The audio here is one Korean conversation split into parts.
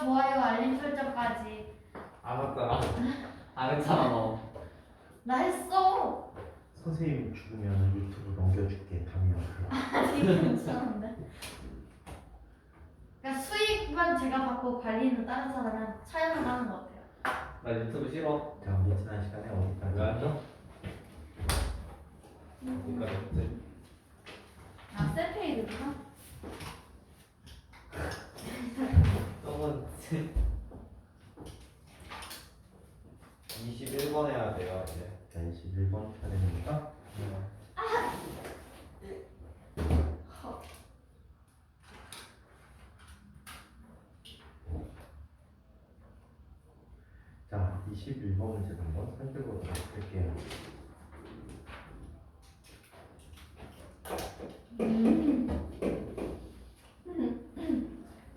좋아요, 알림 설정까지. 안 했잖아. 안 했잖아 너. 나 했어. 선생님이 죽으면 유튜브 넘겨줄게 담요. 아니 괜찮은데. 그러니까 수익만 제가 받고 관리는 다른 사람은 차이만 하는 것 같아요. 나 유튜브 싫어. 자 우리 지난 시간에 어디까지 왜 안 줘? 음. 어디까지 했지? 아 셀페이드구나. 저건 21번 해야 돼요 이제. 자 21번 차례입니다. 자 21번 문제를 한번 살펴보도록 할게요.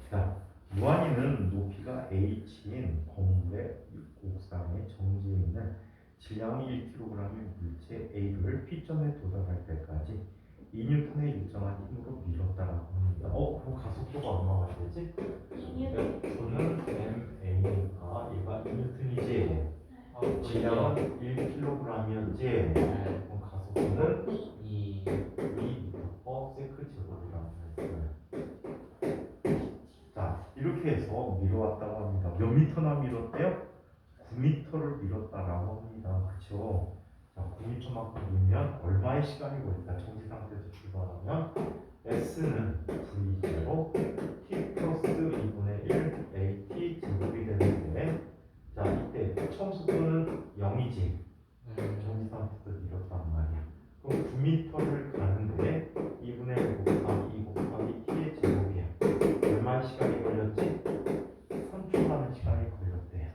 자 무한히는 높이가 h인 건물의 옥상의 정지에 있는 질량이 1kg의 물체 A를 P점에 도달할 때까지 2N의 일정한 힘으로 밀었다라고 합니다. 그럼 가속도가 얼마가 되지? F는 MA가 얘가 2N이지. 질량은 1kg이었지. 그럼 가속도는 2m/s 제곱이라고 했어요. 자 이렇게 해서 밀어왔다고 합니다. 몇 미터나 밀었대요? 9m를 밀었다라고 합니다. 그렇죠? 자 9m만큼 밀면 얼마의 시간이 걸릴까? 정지 상태에서 출발하면 S는 V0 T 플러스 2분의 1 AT 제곱이 되는데 자 이때 처음 속도는 0이지. 정지 상태에서 밀었단 말이야. 그럼 9m를 가는데 2분의 1 곱하기 2 곱하기 T의 제곱이야. 얼마의 시간이 걸렸지? 3초라는 시간이 걸렸대요.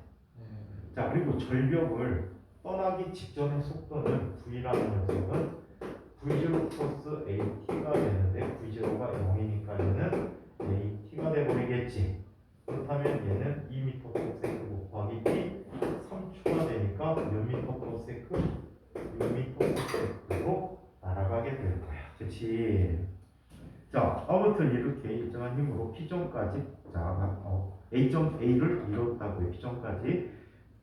자 그리고 절벽을 떠나기 직전의 속도는 V라는 녀석은 V0 플러스 AT가 되는데 V0가 0이니까 얘는 AT가 돼버리겠지. 그렇다면 얘는 2m/s 곱하기 T 3초가 되니까 몇 m/s? 6m/s로 날아가게 될 거야. 그치? 자 아무튼 이렇게 일정한 힘으로 P점까지 A점 A를 이뤘다고요. P점까지.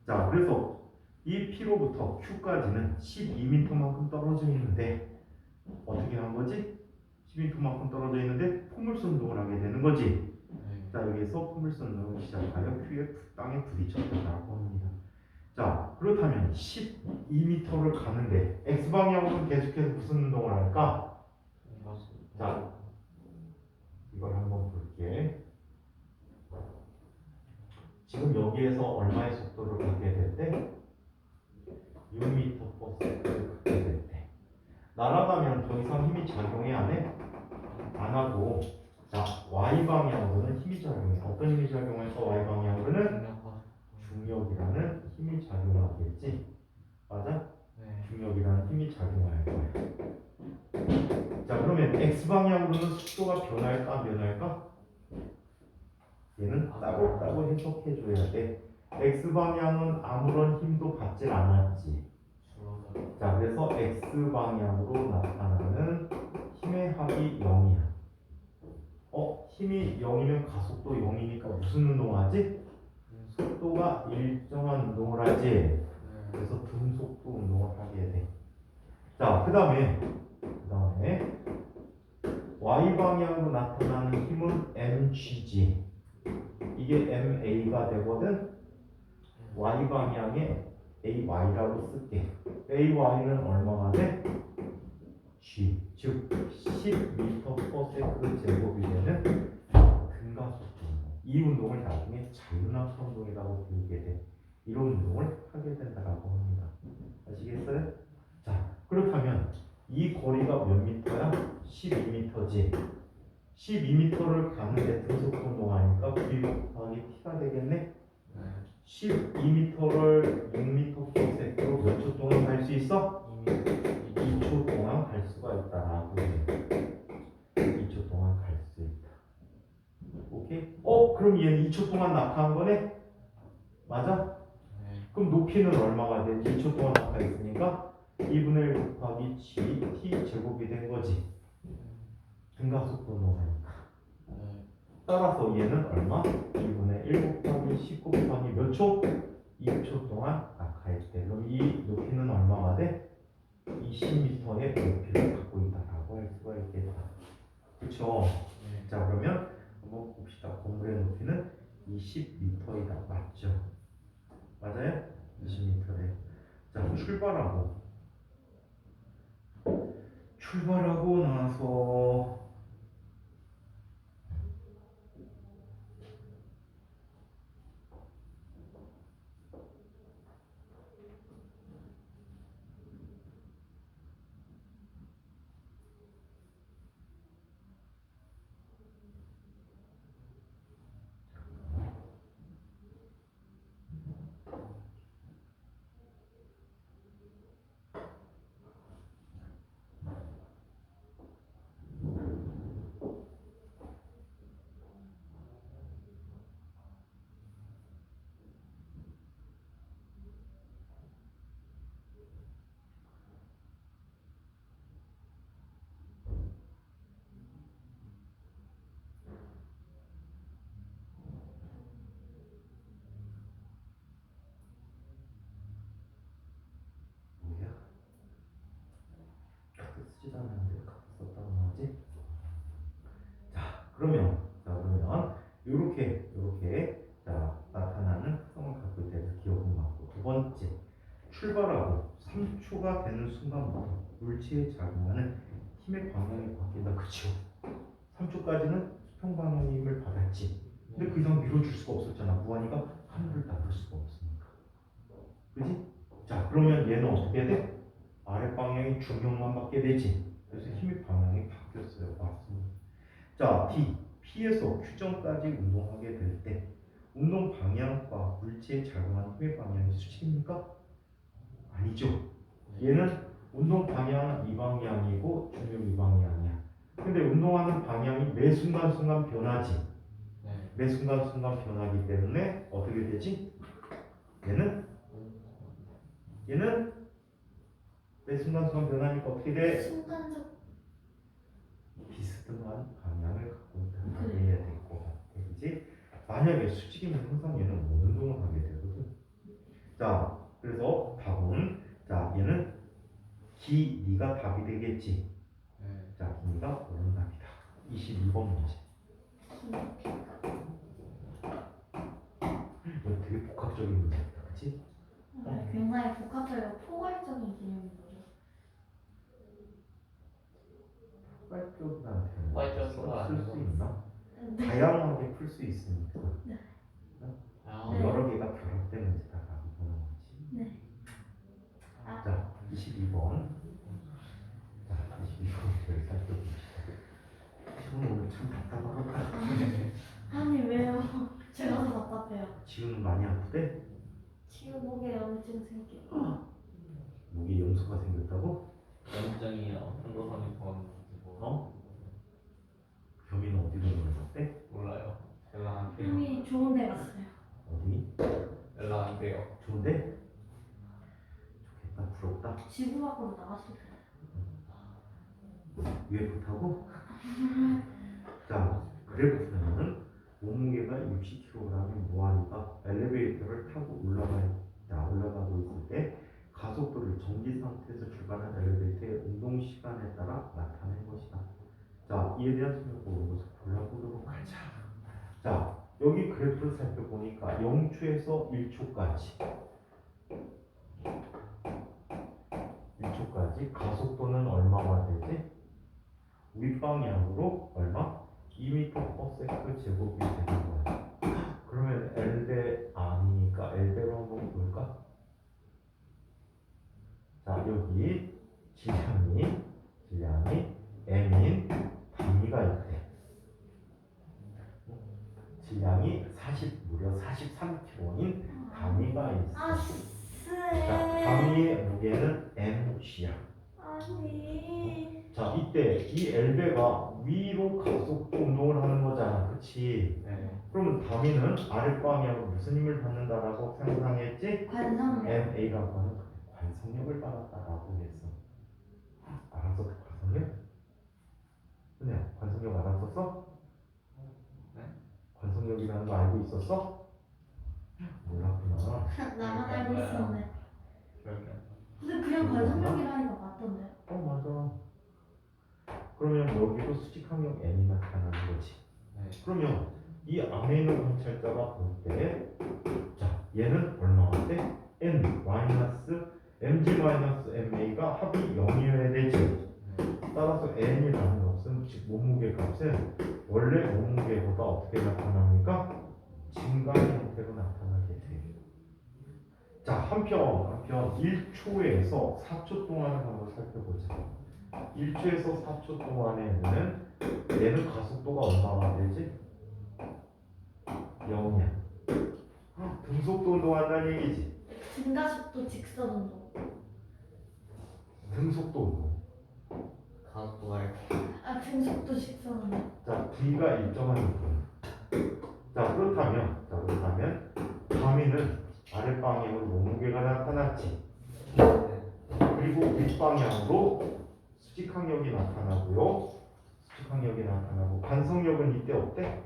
자 그래서 이 P로부터 Q까지는 12m만큼 떨어져 있는데 어떻게 한 거지? 12m만큼 떨어져 있는데 포물선 운동을 하게 되는 거지. 자 여기서 포물선 운동을 시작하여 Q의 땅에 부딪혔다고 합니다. 자 그렇다면 12m를 가는데 X방향으로는 계속해서 무슨 운동을 할까? 자 이걸 한번 볼게. 지금 여기에서 얼마의 속도를 갖게 됐대? 6m/s를 갖게 됐대. 날아가면 더 이상 힘이 작용해 안 해? 안 하고 자 Y방향으로는 힘이 작용해. 어떤 힘이 작용해서 Y방향으로는? 중력이라는 힘이 작용하겠지. 맞아? 중력이라는 힘이 작용할 거야. 자 그러면 X방향으로는 속도가 변할까 안 변할까? 얘는 따로따로 해석해줘야 돼. X방향은 아무런 힘도 받질 않았지. 자 그래서 X방향으로 나타나는 힘의 합이 0이야. 힘이 0이면 가속도 0이니까 무슨 운동하지? 속도가 일정한 운동을 하지. 그래서 등속도 운동을 하게 돼. 자 그 다음에 Y방향으로 나타나는 힘은 mg지. 이게 ma가 되거든. Y방향에 ay라고 쓸게. ay는 얼마가 돼? g 즉 10m/s 제곱이 되는 등가속도. 이 운동을 나중에 자유낙하 운동이라고 부르게 돼. 이런 운동을 하게 된다고 합니다. 아시겠어요? 자 그렇다면 이 거리가 몇 미터야? 12m지. 12m를 가는데 등속도 운동하니까 V 곱하기 T가 되겠네? 12m를 6m/s로 몇 초 동안 갈 수 있어? 2초 동안 갈 수가 있다라고 해요. 2초 동안 갈 수 있다. 오케이? 그럼 얘는 2초 동안 낙하한 거네? 맞아? 그럼 높이는 얼마가 돼? 2초 동안 낙하했으니까 2분의 1 곱하기 G T 제곱이 된 거지. 등가속도 운동하니까. 따라서 얘는 얼마? 2분의 1 곱하기 10 곱하기 몇 초? 2초 동안 낙하했대. 그럼 이 높이는 얼마가 돼? 20m의 높이를 갖고 있다라고 할 수가 있겠다. 그쵸? 네. 자, 그러면 한번 봅시다. 건물의 높이는 20m이다. 맞죠? 맞아요? 20m래요. 자, 출발하고 나서 뭐야? 카드 쓰지도 않았는데 카드 썼다고 나오지? 그러면 요렇게 자 나타나는 특성을 갖고 있다는 기억은 맞고, 두 번째 출발하고 3초가 되는 순간부터 물체에 작용하는 힘의 방향이 바뀐다. 그쵸? 3초까지는 수평 방향의 힘을 받았지. 근데 그 이상 밀어줄 수가 없었잖아. 무한이가 하늘을 닦을 수가 없으니까. 그지? 자, 그러면 얘는 어떻게 돼? 아래 방향이 중력만 받게 되지. 그래서 힘의 방향이 바뀌었어요. 맞습니다. 자, D. P에서 Q점까지 운동하게 될 때 운동 방향과 물체에 작용한 힘의 방향이 수직입니까? 아니죠. 얘는 운동 방향은 이 방향이고 중력 이 방향이야. 근데 운동하는 방향이 매 순간순간 변하지. 네. 매 순간순간 변하기 때문에 어떻게 되지? 얘는 매 순간순간 변하니까 어떻게 돼? 순간적. 비스듬한 방향을 갖고 있다고 해야 될 것 같아. 그지? 만약에 수직이면 항상 얘는 운동을 하게 되거든. 자, 그래서 답은, 자, 얘는 기니가 답이 되겠지. 네. 자, 기니가 옳은 답이다. 22번 문제. 이거 되게 복합적인 문제다. 그치? 굉장히 복합적이고 포괄적인 개념인 거죠. 포괄적으로 쓸 수 있나? 네. 다양하게 풀 수 있으니까. 아, 네. 여러 개가 결합된 문제다라고 보는 거지. 네. 아. 자, 22번. 자, 22번을 살펴봅시다. 시험 오늘 참 답답하다. 아니 왜요? 제가 더 답답해요. 지금 많이 아프대? 지금 목에 염증 생겨. 목에 염소가 생겼다고? 염증이요. 전도선이 보았는지고. 어? 겸이는 어디로 넘어졌대? 몰라요. 연락 안 돼요. 이미 좋은 데 갔어요. 어디? 연락 안 돼요. 좋은데? 좋겠다. 부럽다. 지구 밖으로 나갔을 때. 위에 붙하고? 자, 그래부터는 몸무게가 60kg인 모아리가 엘리베이터를 타고 올라가고 있을 때 가속도를 정지 상태에서 출발한 엘리베이터의 운동 시간에 따라 나타낸 것이다. 자, 이에 대한 설명을 보고서 골라보도록 하자. 자, 여기 그래프를 살펴보니까 0초에서 1초까지 가속도는 얼마가 되지? 윗방향으로 얼마? 2m/s 제곱이 되는 거야. 그러면 L대 아니니까 L대로 한번 볼까? 자, 여기 질량이 M인 단위가 있대. 질량이 무려 43kg인 단위가 있어. 아, 자, 단위의 무게는 mg야. 아니. 자, 이때 이 L배가 위로 가속 운동을 하는 거잖아. 그치? 네. 그러면 단위는 아랫방향으로 무슨 힘을 받는다라고 상상했지? 관성력. MA라고 하는 관성력을 받았다라고 했어. 알았어? 관성력? 그냥 관성력 알았었어? 네. 있었어? 몰랐구나. 나만 알고 있었네. 그러면 근데 그냥 관성력이라니까 맞던데. 맞아. 그러면 여기도 수직항력 n이 나타나는 거지. 네. 그러면 이 안에 있는 관찰자가 볼 때, 자, 얘는 얼마가 돼? n 마이너스 mg-ma가 합이 0이어야 되지. 따라서 n이라는 값은 즉 몸무게 값은 원래 몸무게보다 어떻게 나타납니까? 증가의 형태로 나타나게 돼요. 자, 한편 1초에서 4초 동안을 한번 살펴보자. 1초에서 4초 동안에는 얘는 가속도가 얼마가 되지? 0이야. 등속도 운동한다는 얘기지. 증가속도 직선 운동. 등속도 운동. 가속도가 이렇게 아 등속도 직선 운동. 자, V가 일정한 운동. 자, 그렇다면 가미는 아랫방향으로 몸무게가 나타났지. 그리고 윗방향으로 수직항력이 나타나고요. 수직항력이 나타나고 관성력은 이때 어때?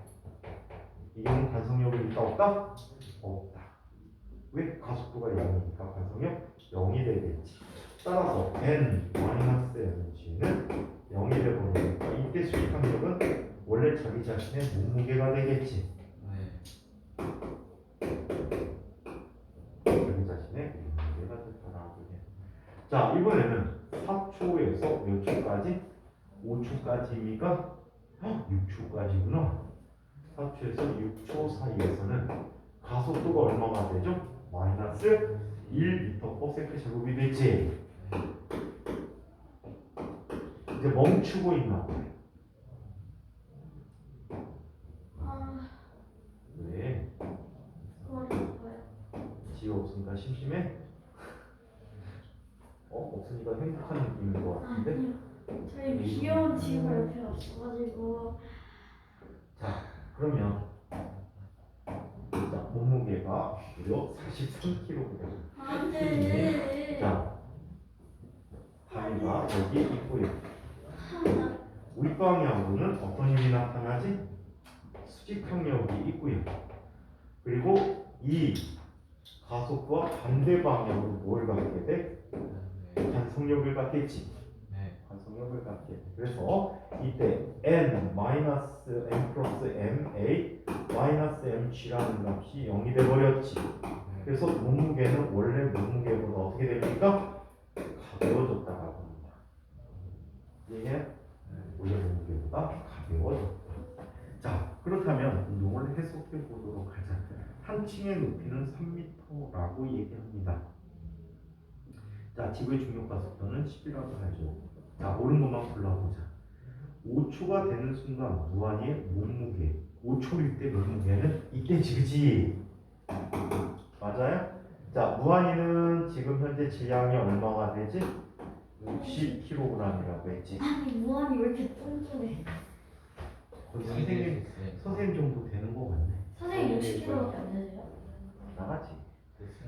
이 경우 관성력은 이때 없다? 없다. 왜? 가속도가 0이니까 관성력 0이 되겠지. 따라서 n-mg는 0이 되버리니까 이때 수직항력은 원래 자기 자신의 몸무게가 되겠지. 자기 자신의 몸무게가 됐다라고 해. 자, 이번에는 4초에서 몇 초까지? 5초까지입니까? 6초까지구나. 4초에서 6초 사이에서는 가속도가 얼마가 되죠? 마이너스 1m/s 제곱이 되지. 이제 멈추고 있나 보네. 아 왜? 머리 아파요. 지가 없으니까 심심해? 없으니까 행복한 느낌인 것 같은데? 아니요. 저희 귀여운 친구 옆에 없어가지고. 자, 그러면 자, 몸무게가 무려 43kg. 안돼. 자, 다리가 여기 있고요. 윗방향으로는 어떤 힘이 나타나지? 수직항력이 있고요. 그리고 이 가속도와 반대 방향으로 뭘 갖게 돼? 관성력을 갖겠지. 관성력을 갖게 돼. 그래서 이때 n 마이너스 m 플러스 ma 마이너스 mg라는 값이 0이 돼 버렸지. 그래서 몸무게는 원래 몸무게보다 어떻게 됩니까? 가벼워졌다라고 합니다. 이게 원래 몸무게보다 가벼워졌다. 자, 그렇다면 운동을 해석해 보도록 하자. 한 층의 높이는 3m라고 얘기합니다. 자, 지구의 중력 가속도는 10이라고 하죠. 자, 옳은 것만 골라보자. 5초가 되는 순간 무한히의 몸무게. 5초일 때 몸무게는 이때지, 그지? 맞아요? 자, 무한히는 지금 현재 질량이 얼마가 되지? 60kg이라고 했지. 아니 무한이 왜 이렇게 뚱뚱해? 거의 선생님 정도 되는 거 같네. 선생님 60kg밖에 안 되세요? 나가지.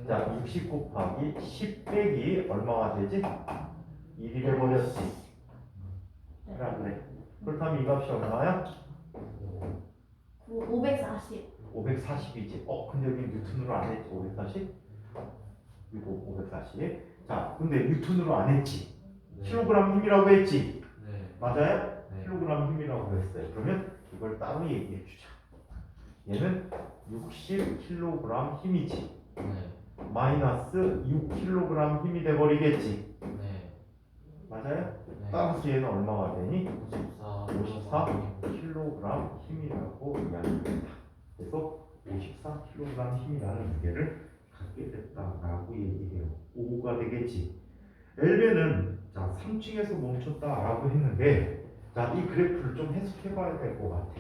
자, 60 곱하기 10 빼기 얼마가 되지? 1이 돼버렸지. 그래. 그렇다면 이 값이 얼마야? 540. 540이지. 근데 여기 뉴턴으로 안 했지. 540? 이거 540. 자, 근데 뉴턴으로 안 했지. 킬로그램 힘이라고 했지. 맞아요? 킬로그램 힘이라고 했어요. 그러면 이걸 따로 얘기해 주자. 얘는 60kg 힘이지. 마이너스 6kg 힘이 돼버리겠지. 맞아요? 따라서 얘는 얼마가 되니? 54kg 힘이라고 이야기합니다. 그래서 54kg 힘이라는 무게를 갖게 됐다라고 얘기해요. 5가 되겠지. 엘베는 자 3층에서 멈췄다라고 했는데, 자 이 그래프를 좀 해석해봐야 될 것 같아.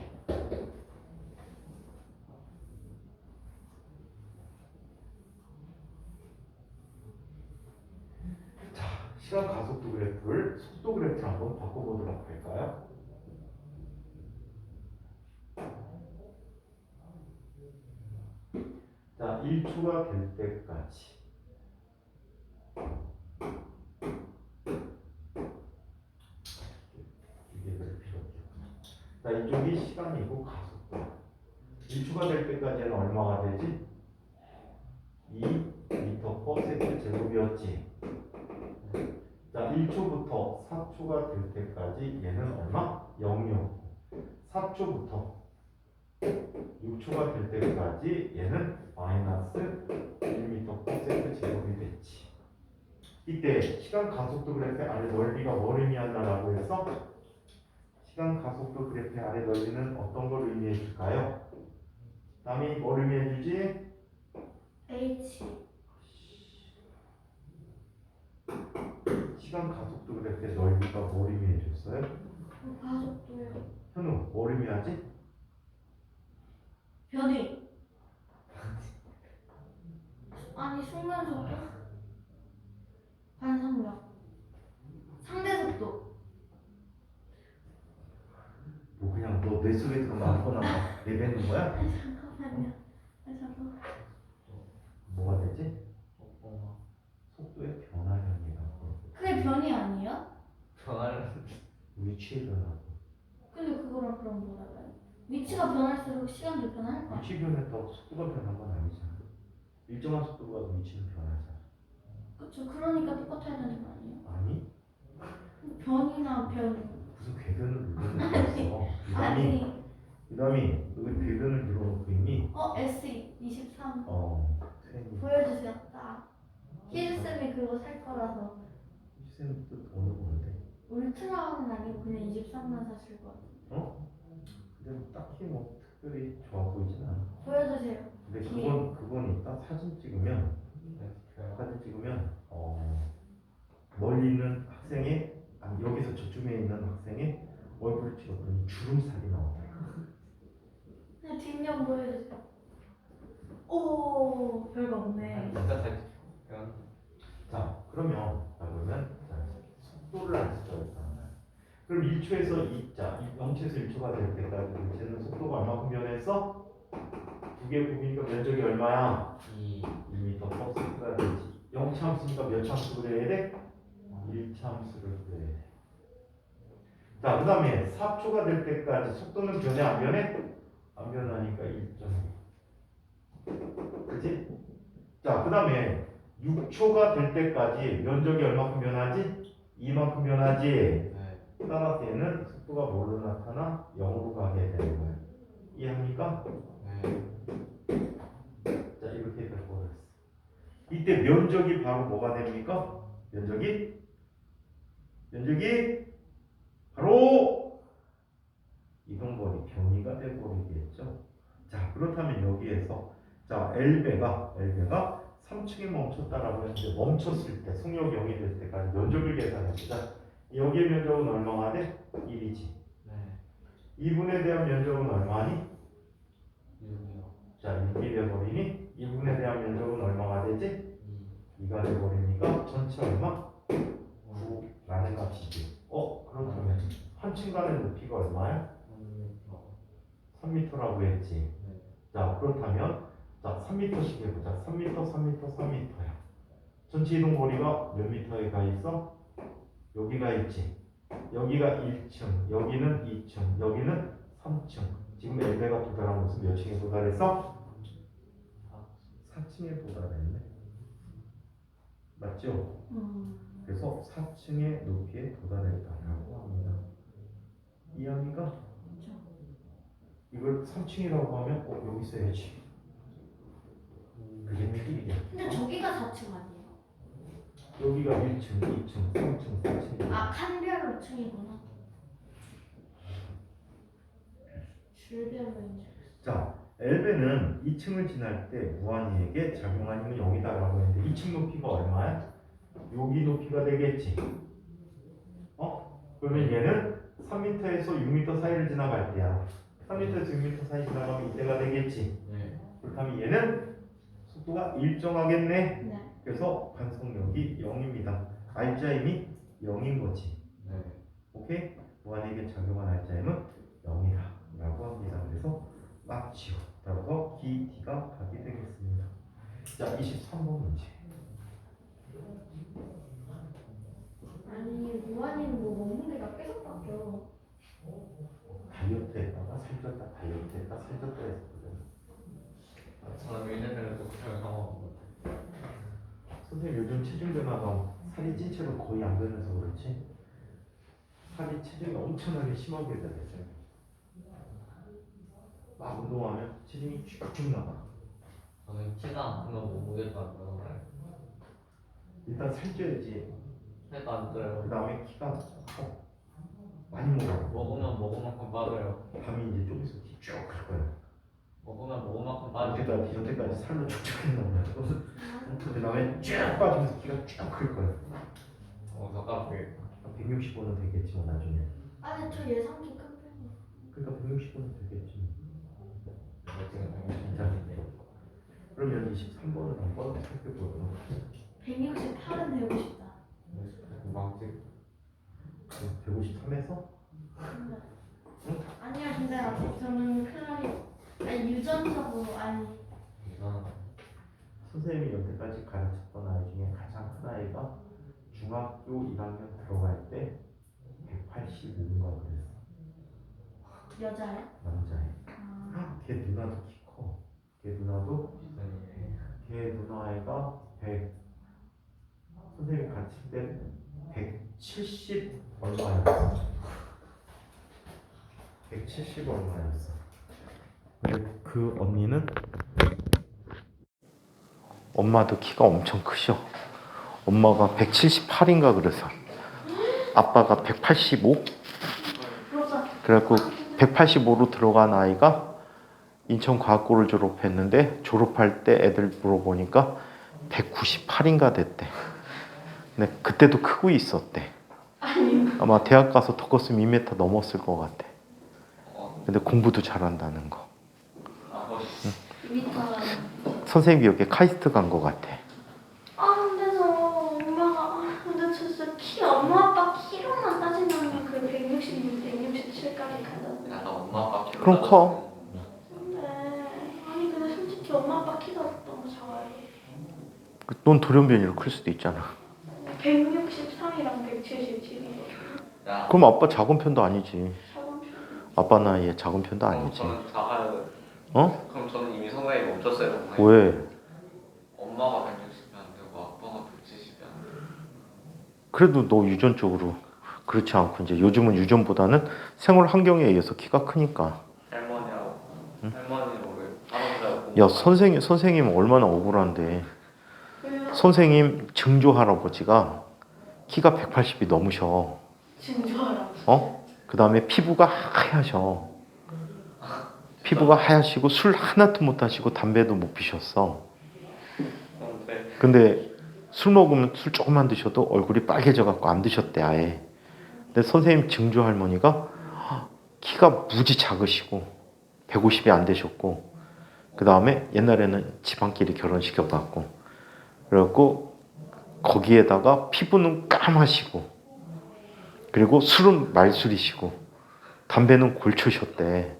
자, 시간 가속도 그래프를 속도 그래프로 한번 바꿔보도록 할까요? 자, 1초가 될 때까지. 이게 될 필요 없죠. 자, 이쪽이 시간이고 가속도. 1초가 될 때까지는 얼마가 되지? 2m/s 제곱이었지. 자, 1초부터 4초가 될 때까지 얘는 얼마? 0이었고 4초부터 6초가 될 때까지 얘는 마이너스 1m/s 제곱이 됐지. 이때 시간 가속도 그래프 아래 넓이가 뭘 의미한다라고 해서 시간 가속도 그래프 아래 넓이는 어떤 걸 의미해 줄까요? 남이 뭘 의미해 주지? H. 시간 가속도 그래프의 넓이가 뭘 의미해 줬어요? 가속도요. 현우 뭘 의미하지? 변이. 아니 순간속도. 반성력. 상대속도. 뭐 그냥 너 뇌 속에 들어온 아무거나 막 내뱉는 거야? 아니 잠깐만요. 아니 잠깐. 뭐가 되지? 속도의 변화량이다. 그게 변이 아니에요? 전화를 위치의 변화. 근데 그거랑 그럼 뭐 달라요? 위치가 변할수록 시간도 변할 거 아니에요? 위치 변했다고 속도가 변한 건 아니잖아. 일정한 속도가 가도 위치는 변하잖아. 그쵸. 그러니까 똑같아야 되는 거 아니에요? 아니? 변이나 변. 무슨 궤변을 눌러놓고 있어. 아니. 그다음에 여기 궤변을 눌러놓고 있니? S23 쌤이 보여주세요. 딱. 희주쌤이 그거 살 거라서. 쌤 또 어느 건데? 울트라는 아니고 그냥 23만 사실 거 같아요. 근데 뭐 딱히 뭐 특별히 좋아 보이진 않아. 보여주세요. 근데 뒤에. 그건 있다. 사진 찍으면 멀리 있는 학생의 아니 여기서 저쪽에 있는 학생의 얼굴을 찍었더니 주름살이 나오더라. 그냥 뒷면 보여주세요. 오, 별거 없네. 진짜 잘 찍혀. 자 그러면 속도를 안 쓰죠. 그럼 1초에서 0초에서 1초가 될 때까지 쟤는 속도가 얼마큼 변했어? 두 개 부분이니까 면적이 얼마야? 2m/s가 되지. 0참수니까 몇 참수를 해야 돼? 1참수를 그려야 돼. 자, 그 다음에 4초가 될 때까지 속도는 변해 안 변해? 안 변하니까 1.5. 그치? 자, 그 다음에 6초가 될 때까지 면적이 얼마큼 변하지? 이만큼 변하지? 네. 따라서 얘는 속도가 뭘로 나타나? 0으로 가게 되는 거예요. 이해합니까? 네. 자, 이렇게 될 거였어. 이때 면적이 바로 뭐가 됩니까? 면적이 바로 이동거리 변이가 돼버리겠죠. 자, 그렇다면 여기에서 자 L배가 3층에 멈췄다라고 했는데 멈췄을 때 속력이 0이 될 때까지 면적을 계산해보자. 여기의 면적은 얼마가 돼? 1이지. 네. 2분에 대한 면적은 얼마니? 6이요. 자, 6이 돼버리니 2분에 대한 면적은 얼마가 되지? 2가 돼버리니까 전체 얼마? 9라는 값이지. 그렇다면 한 층간의 높이가 얼마야? 3m라고 했지. 네. 자, 그렇다면 자 3m씩 해보자. 3m야. 전체 이동 거리가 몇 미터에 가 있어? 여기가 있지. 여기가 1층, 여기는 2층, 여기는 3층. 지금 L배가 도달한 곳은 몇 층에 도달했어? 4층에 도달했네. 맞죠? 그래서 4층의 높이에 도달했다라고 합니다. 이해합니까? 그렇죠. 이걸 3층이라고 하면 여기 있어야지. 그게 틀리게. 근데 저기가 4층 아니에요? 여기가 1층, 2층, 3층, 4층. 아, 칸별로 5층이구나. 줄별로 이제. 자, L배는 2층을 지날 때 무한히에게 작용한 힘은 0이다라고 했는데 2층 높이가 얼마야? 여기 높이가 되겠지. 그러면 얘는 3m에서 6m 사이를 지나갈 때야. 3m에서 6m 사이 지나가면 이때가 되겠지. 네. 그렇다면 얘는 속도가 일정하겠네. 네. 그래서 반속력이 0입니다. 알자임이 0인 거지. 네. 오케이? 무한에게 작용한 알자임은 0이다 라고 합니다. 그래서 맞지요. 따라서 D, D가 답이 되겠습니다. 자, 23번 문제. 아니, 무한히는 뭐 먹는 게가 계속 바뀌어. 다이어트에다가 살쪄 시켰다 다이어트 했다 살쪘다 했거든. 저는 1년을 독서를 하고 선생님 요즘 체중 변화가 살이 찐 채로 거의 안 변해서 그렇지 살이 체중이 엄청나게 심하게 변했어요. 막 운동하면 체중이 쭉쭉 나가. 저는 키가 안 큰 거 못 보겠다고요. 일단 살쪄야지. 살도 안 쪄요. 그 다음에 키가 커. 많이 먹어. 먹으면 먹은 만큼 빠져요. 밤이 이제 좀 있으면 쭉클 거야. 먹으면 먹은 만큼 빠져요. 여태까지 살로 쭉쭉 나가지고 그 다음에 쭉 빠지면서 키가 쭉 클 거야. 젓가락 게 165는 되겠지만 나중에. 아니 저 예상키 큰 편이에요. 그러니까 165는 되겠지. 지금 자, 그러면 23번은 한번 살펴보도록 하겠습니다. 168은 되고 싶다. 금방 찍. 153에서 아니요 근데 저는 클라리 아니 유전적으로 아니 이거는 선생님이 여태까지 가르쳤던 아이 중에 가장 큰 아이가 중학교 1학년 들어갈 때 185인가 그랬어. 여자예요? 남자애. 아, 걔 누나도 키 커. 걔 누나도 걔 누나애가 100 선생님이 가르칠 때 170 얼마였어? 170 얼마였어? 근데 그 언니는 엄마도 키가 엄청 크셔. 엄마가 178인가 그래서 아빠가 185? 그래갖고 185로 들어간 아이가 인천과학고를 졸업했는데 졸업할 때 애들 물어보니까 198인가 됐대. 근데 그때도 크고 있었대. 아마 대학 가서 더 컸으면 2m 넘었을 것 같아. 근데 공부도 잘한다는 거. 선생님이 여기 카이스트 간 것 같아. 아 근데 저 엄마가 근데 저 진짜 키 엄마 아빠 키로만 따지면 그 166, 167까지 가잖아요. 약간 엄마 아빠 키로 그럼 커. 근데 아니 근데 솔직히 엄마 아빠 키가 너무 작아요. 넌 돌연변이로 클 수도 있잖아. 163이랑 177이에요. 그럼 아빠 작은 편도 아니지. 작은 편. 아빠 나이에 작은 편도 아니지. 저는 작아요. 어? 그럼 저는 이미 성장이 멈췄어요. 왜? 엄마가 160이 안 되고 아빠가 170이 안 돼요. 그래도 너 유전적으로 그렇지 않고 이제 요즘은 유전보다는 생활 환경에 의해서 키가 크니까. 할머니하고 할머니하고 할아버지하고 야 선생님 얼마나 억울한데. 왜요? 선생님 증조 할아버지가 키가 180이 넘으셔. 진짜요? 어? 그 다음에 피부가 하얗셔. 피부가 하얗시고 술 하나도 못 하시고 담배도 못 피셨어. 근데 술 먹으면 술 조금만 드셔도 얼굴이 빨개져 갖고 안 드셨대 아예. 근데 선생님 증조 할머니가 키가 무지 작으시고 150이 안 되셨고 그 다음에 옛날에는 집안끼리 결혼시켜 갖고 그래갖고 거기에다가 피부는 까마시고 그리고 술은 말술이시고 담배는 골초셨대.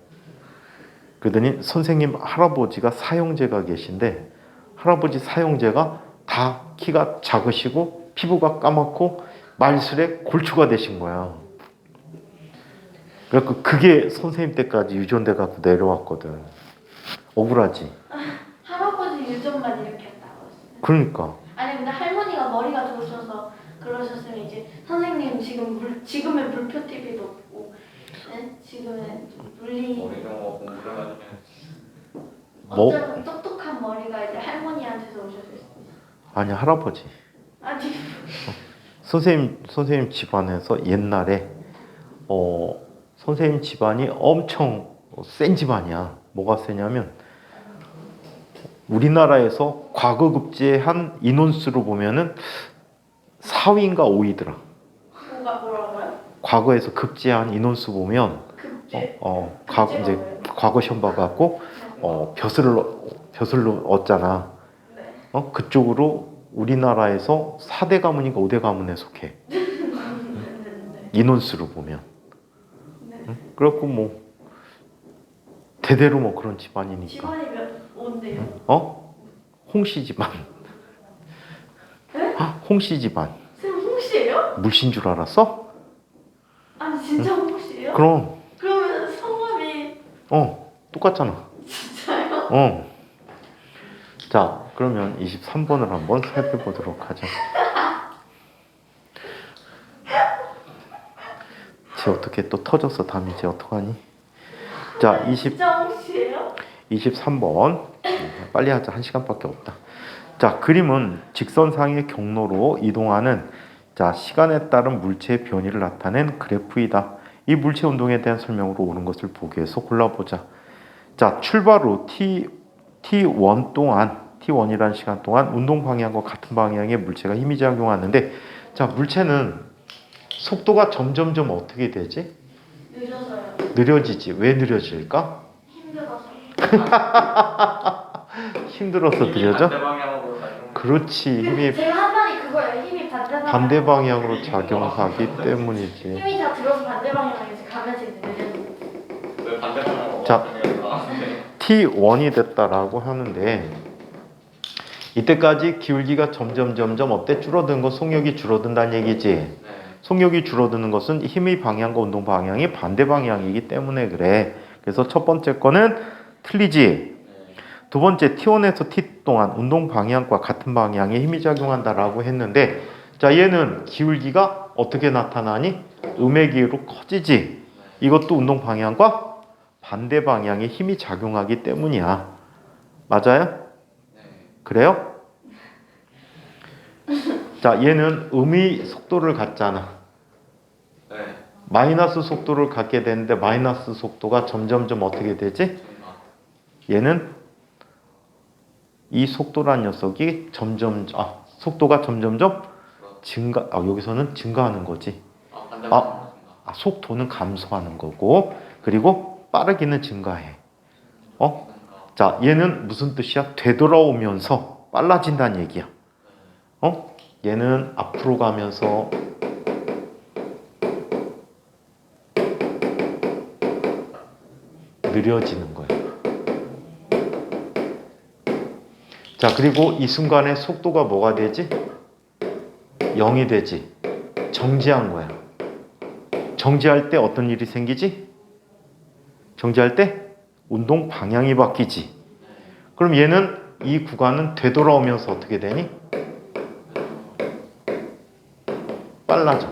그러더니 선생님 할아버지가 사형제가 계신데 할아버지 사형제가 다 키가 작으시고 피부가 까맣고 말술에 골초가 되신 거야. 그래갖고 그게 선생님 때까지 유전돼 갖고 내려왔거든. 억울하지? 할아버지 유전만 이렇게 했다고 했어요. 그러니까. 아니 근데 할머니가 머리가 좋으셔서 그러셨으면 이제 선생님 지금의 물표 TV도 없고 네? 지금은 물리 머리 이런 거 공부를 하면 뭐? 어쩌면 똑똑한 머리가 이제 할머니한테서 오셨을 수도 있어요. 아니 할아버지. 아니 선생님 집안에서 옛날에 선생님 집안이 엄청 센 집안이야. 뭐가 세냐면 우리나라에서 과거 급제한 인원수로 보면은 4위인가 5위더라. 뭐라고요? 과거에서 급제한 인원수 보면 급제? 이제 과거 시험 봐갖고 벼슬로 얻잖아. 네. 그쪽으로 우리나라에서 4대 가문인가 5대 가문에 속해. 인원수로 보면. 네. 응? 그렇고 뭐 대대로 뭐 그런 집안이니까. 집안이 뭔데요? 홍씨 집안. 네? 홍씨 집안. 쌤 홍씨예요? 물씬 줄 알았어? 아니 진짜 홍씨예요? 그럼 그러면 성함이 똑같잖아. 진짜요? 자, 그러면 23번을 한번 살펴보도록 하자. 쟤 어떻게 또 터졌어, 담이. 쟤 어떡하니? 자, 진짜 혹시예요? 23번. 빨리 하자. 1시간밖에 없다. 자, 그림은 직선상의 경로로 이동하는 자, 시간에 따른 물체의 변이를 나타낸 그래프이다. 이 물체 운동에 대한 설명으로 옳은 것을 보기 위해서 골라보자. 자, 출발 후 T1 동안, T1이라는 시간 동안 운동 방향과 같은 방향의 물체가 힘이 작용하는데, 자, 물체는 속도가 점점점 어떻게 되지? 늦어서요. 느려지지. 왜 느려질까? 힘들어서. 힘들어서 느려져? 반대 방향으로 가는 그렇지. 힘이 제가 한 말이 그거예요. 힘이 반대 방향으로 작용하기 때문이지. 힘이 다 들어서 반대 방향으로 이제 가면서 이제 느려지는. 왜 반대 방향으로 자. 가는 T1이 됐다라고 하는데, 이때까지 기울기가 점점 어때? 줄어든 거, 속력이 줄어든다는 얘기지. 네. 속력이 줄어드는 것은 힘의 방향과 운동 방향이 반대 방향이기 때문에 그래. 그래서 첫 번째 거는 틀리지. 네. 두 번째, T1에서 T 동안 운동 방향과 같은 방향에 힘이 작용한다라고 했는데, 자, 얘는 기울기가 어떻게 나타나니? 음의 기회로 커지지. 이것도 운동 방향과 반대 방향에 힘이 작용하기 때문이야. 맞아요? 네. 그래요? 자, 얘는 음의 속도를 갖잖아. 네. 마이너스 속도를 갖게 되는데, 마이너스 속도가 점점점 어떻게 되지? 얘는 이 속도란 녀석이 속도가 점점점 여기서는 증가하는 거지. 반대 방향으로 속도는 감소하는 거고, 그리고 빠르기는 증가해. 자, 얘는 무슨 뜻이야? 되돌아오면서 빨라진다는 얘기야. 얘는 앞으로 가면서 느려지는 거야. 자, 그리고 이 순간에 속도가 뭐가 되지? 0이 되지. 정지한 거야. 정지할 때 어떤 일이 생기지? 정지할 때 운동 방향이 바뀌지. 그럼 얘는 이 구간은 되돌아오면서 어떻게 되니? 빨라져.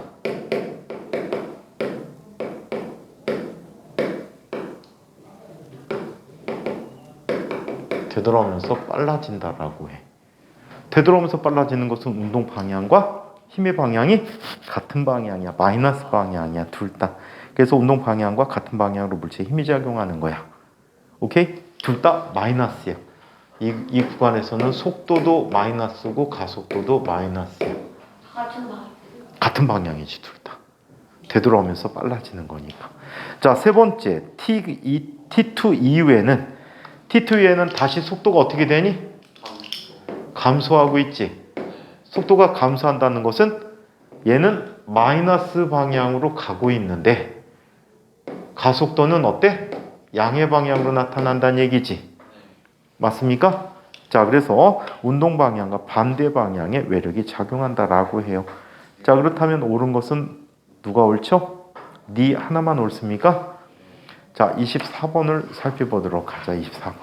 되돌아오면서 빨라진다라고 해. 되돌아오면서 빨라지는 것은 운동 방향과 힘의 방향이 같은 방향이야. 마이너스 방향이야. 둘 다. 그래서 운동 방향과 같은 방향으로 물체에 힘이 작용하는 거야. 오케이? 둘 다 마이너스야. 이 구간에서는 속도도 마이너스고 가속도도 마이너스야. 같은 방. 같은 방향이지, 둘 다. 되돌아오면서 빨라지는 거니까. 자, 세 번째, T2 이후에는 다시 속도가 어떻게 되니? 감소하고 있지. 속도가 감소한다는 것은 얘는 마이너스 방향으로 가고 있는데, 가속도는 어때? 양의 방향으로 나타난다는 얘기지. 맞습니까? 자, 그래서 운동 방향과 반대 방향에 외력이 작용한다라고 해요. 자, 그렇다면 옳은 것은 누가 옳죠? 네 하나만 옳습니까? 자, 24번을 살펴보도록 하자. 24번.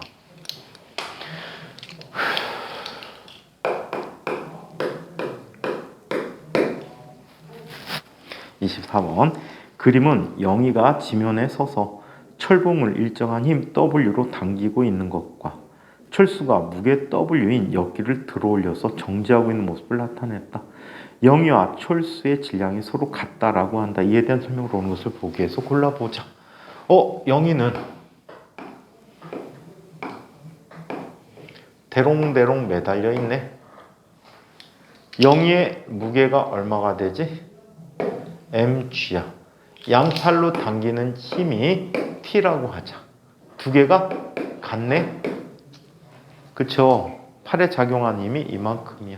24번. 그림은 영희가 지면에 서서 철봉을 일정한 힘 W로 당기고 있는 것과 철수가 무게 W인 역기를 들어올려서 정지하고 있는 모습을 나타냈다. 영희와 철수의 질량이 서로 같다라고 한다. 이에 대한 설명으로 오는 것을 보기 위해서 골라보자. 영희는 대롱대롱 매달려 있네. 영희의 무게가 얼마가 되지? mg야. 양팔로 당기는 힘이 t라고 하자. 두 개가 같네. 그쵸? 팔에 작용한 힘이 이만큼이야.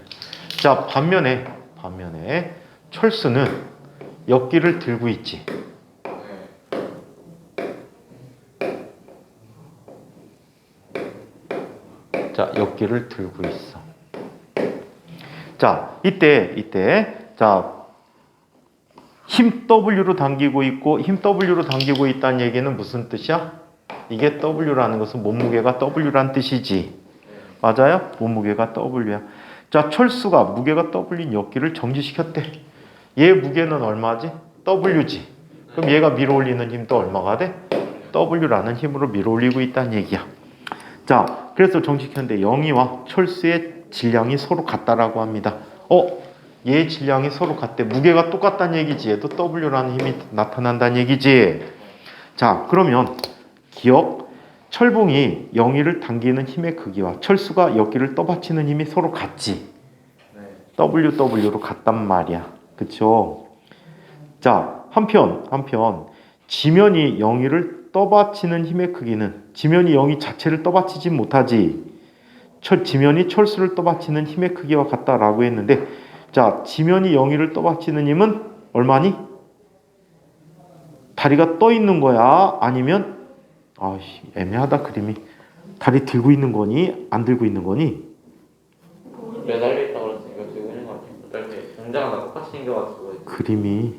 자, 반면에 철수는 역기를 들고 있지. 자, 역기를 들고 있어. 자, 이때 자, 힘 W로 당기고 있고 힘 W로 당기고 있다는 얘기는 무슨 뜻이야? 이게 W라는 것은 몸무게가 W란 뜻이지. 맞아요? 몸무게가 W야. 자, 철수가 무게가 W인 역기를 정지시켰대. 얘 무게는 얼마지? W지. 그럼 얘가 밀어올리는 힘도 얼마가 돼? W라는 힘으로 밀어올리고 있다는 얘기야. 자, 그래서 정지시켰는데 영희와 철수의 질량이 서로 같다라고 합니다. 얘 질량이 서로 같대. 무게가 똑같다는 얘기지. 얘도 W라는 힘이 나타난다는 얘기지. 자, 그러면 기억, 철봉이 영희를 당기는 힘의 크기와 철수가 역기를 떠받치는 힘이 서로 같지. WW로 같단 말이야. 그쵸? 자, 한편 지면이 영희를 떠받치는 힘의 크기는 지면이 영희 자체를 떠받치지 못하지. 지면이 철수를 떠받치는 힘의 크기와 같다라고 했는데, 자, 지면이 영희를 떠받치는 힘은 얼마니? 다리가 떠 있는 거야? 아니면 애매하다 그림이. 다리 들고 있는 거니? 안 들고 있는 거니? 매달려 있다고 그랬으니까 들고 있는 거 같아. 매달려 등장은 다 똑같이 생겨가지고 그림이.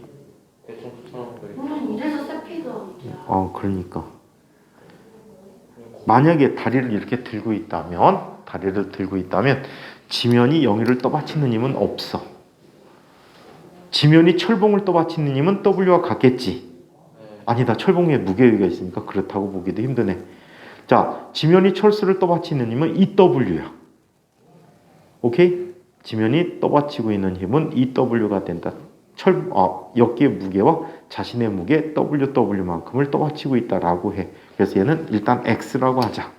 대충 붙여놓은 거. 오늘 이래서 세피더야. 그러니까. 만약에 다리를 이렇게 들고 있다면 지면이 영희를 떠받치는 힘은 없어. 지면이 철봉을 떠받치는 힘은 W와 같겠지. 아니다. 철봉에 무게가 있으니까 그렇다고 보기도 힘드네. 자, 지면이 철수를 떠받치는 힘은 EW야. 오케이? 지면이 떠받치고 있는 힘은 EW가 된다. 역기의 무게와 자신의 무게 WW만큼을 떠받치고 있다라고 해. 그래서 얘는 일단 X라고 하자.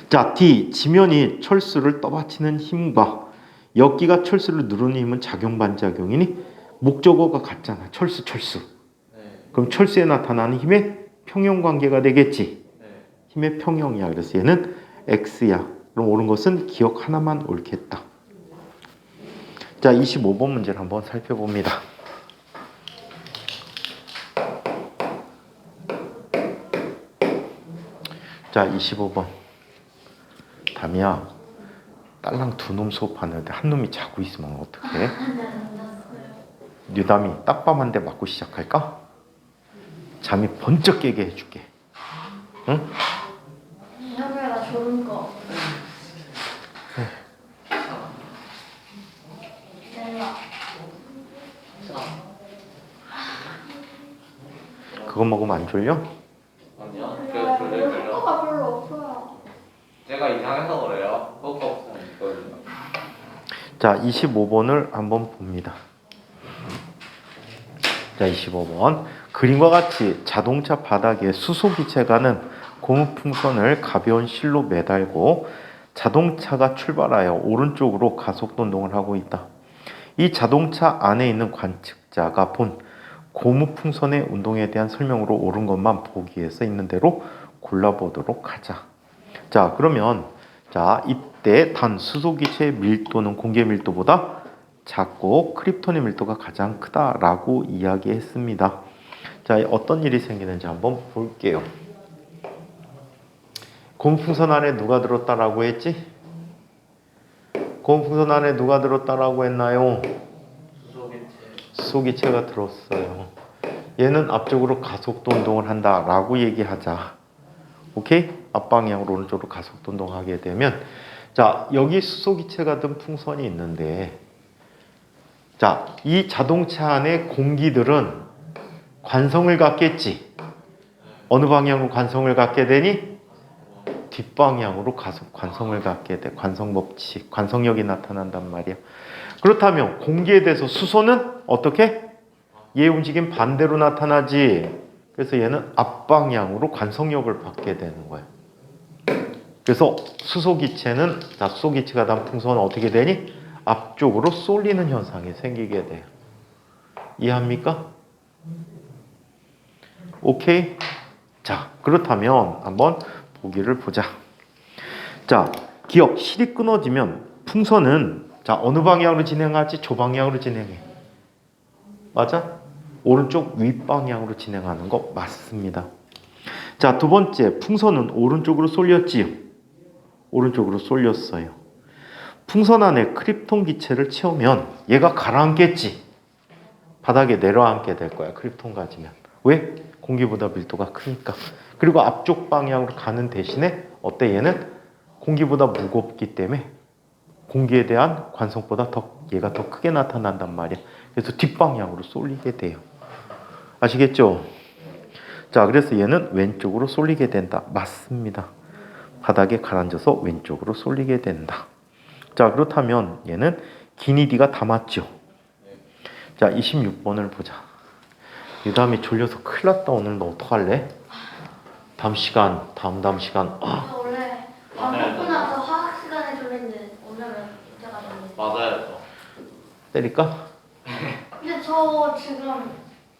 자, D. 지면이 철수를 떠받치는 힘과 역기가 철수를 누르는 힘은 작용 반작용이니 목적어가 같잖아. 철수. 그럼 철수에 나타나는 힘의 평형 관계가 되겠지. 힘의 평형이야. 그래서 얘는 X야. 그럼 옳은 것은 기억 하나만 옳겠다. 자, 25번 문제를 한번 살펴봅니다. 자, 25번. 담이야, 딸랑 두 놈 수업하는데 한 놈이 자고 있으면 어떡해? 뉴담이 딱밤 한 대 맞고 시작할까? 잠이 번쩍 깨게 해줄게. 응? 형아, 나 좋은 거. 그거 먹으면 안 졸려? 아니요. 그래서 졸려요. 효과가 별로 없어요. 제가 이상해서 그래요. 효과 없으면 이거든요. 자, 25번을 한번 봅니다. 자, 25번. 그림과 같이 자동차 바닥에 수소기체가는 고무풍선을 가벼운 실로 매달고 자동차가 출발하여 오른쪽으로 가속도 운동을 하고 있다. 이 자동차 안에 있는 관측자가 본 고무풍선의 운동에 대한 설명으로 옳은 것만 보기 위해서 있는 대로 골라보도록 하자. 자, 그러면 이때 단 수소기체의 밀도는 공기의 밀도보다 작고 크립톤의 밀도가 가장 크다라고 이야기했습니다. 자, 어떤 일이 생기는지 한번 볼게요. 고무풍선 안에 누가 들었다라고 했지? 고무풍선 안에 누가 들었다라고 했나요? 수소기체가 들었어요. 얘는 앞쪽으로 가속도 운동을 한다라고 얘기하자. 오케이? 앞방향으로 오른쪽으로 가속도 운동하게 되면, 자, 여기 수소기체가 든 풍선이 있는데, 자, 이 자동차 안에 공기들은 관성을 갖겠지. 어느 방향으로 관성을 갖게 되니? 뒷방향으로 관성을 갖게 돼. 관성법칙, 관성력이 나타난단 말이야. 그렇다면 공기에 대해서 수소는 어떻게? 얘 움직임 반대로 나타나지. 그래서 얘는 앞방향으로 관성력을 받게 되는 거야. 그래서 수소기체는, 수소기체가 단 풍선은 어떻게 되니? 앞쪽으로 쏠리는 현상이 생기게 돼요. 이해합니까? 오케이? 자, 그렇다면 한번 보기를 보자. 자, 기억, 실이 끊어지면 풍선은 어느 방향으로 진행하지? 저 방향으로 진행해. 맞아? 오른쪽 윗방향으로 진행하는 거 맞습니다. 자, 두 번째, 풍선은 오른쪽으로 쏠렸지요. 오른쪽으로 쏠렸어요. 풍선 안에 크립톤 기체를 채우면 얘가 가라앉겠지. 바닥에 내려앉게 될 거야. 크립톤 가지면. 왜? 공기보다 밀도가 크니까. 그리고 앞쪽 방향으로 가는 대신에 어때? 얘는 공기보다 무겁기 때문에 공기에 대한 관성보다 얘가 더 크게 나타난단 말이야. 그래서 뒷방향으로 쏠리게 돼요. 아시겠죠? 자, 그래서 얘는 왼쪽으로 쏠리게 된다. 맞습니다. 바닥에 가라앉아서 왼쪽으로 쏠리게 된다. 자, 그렇다면 얘는 기니디가 다 맞죠? 자, 26번을 보자. 유담이 졸려서 큰일 났다. 오늘 너 어떡할래? 다음 시간. 저 원래 밥 먹고 나서 화학 시간에 졸린데 오늘은 이때가 졸린데. 맞아요. 때릴까? 근데 저 지금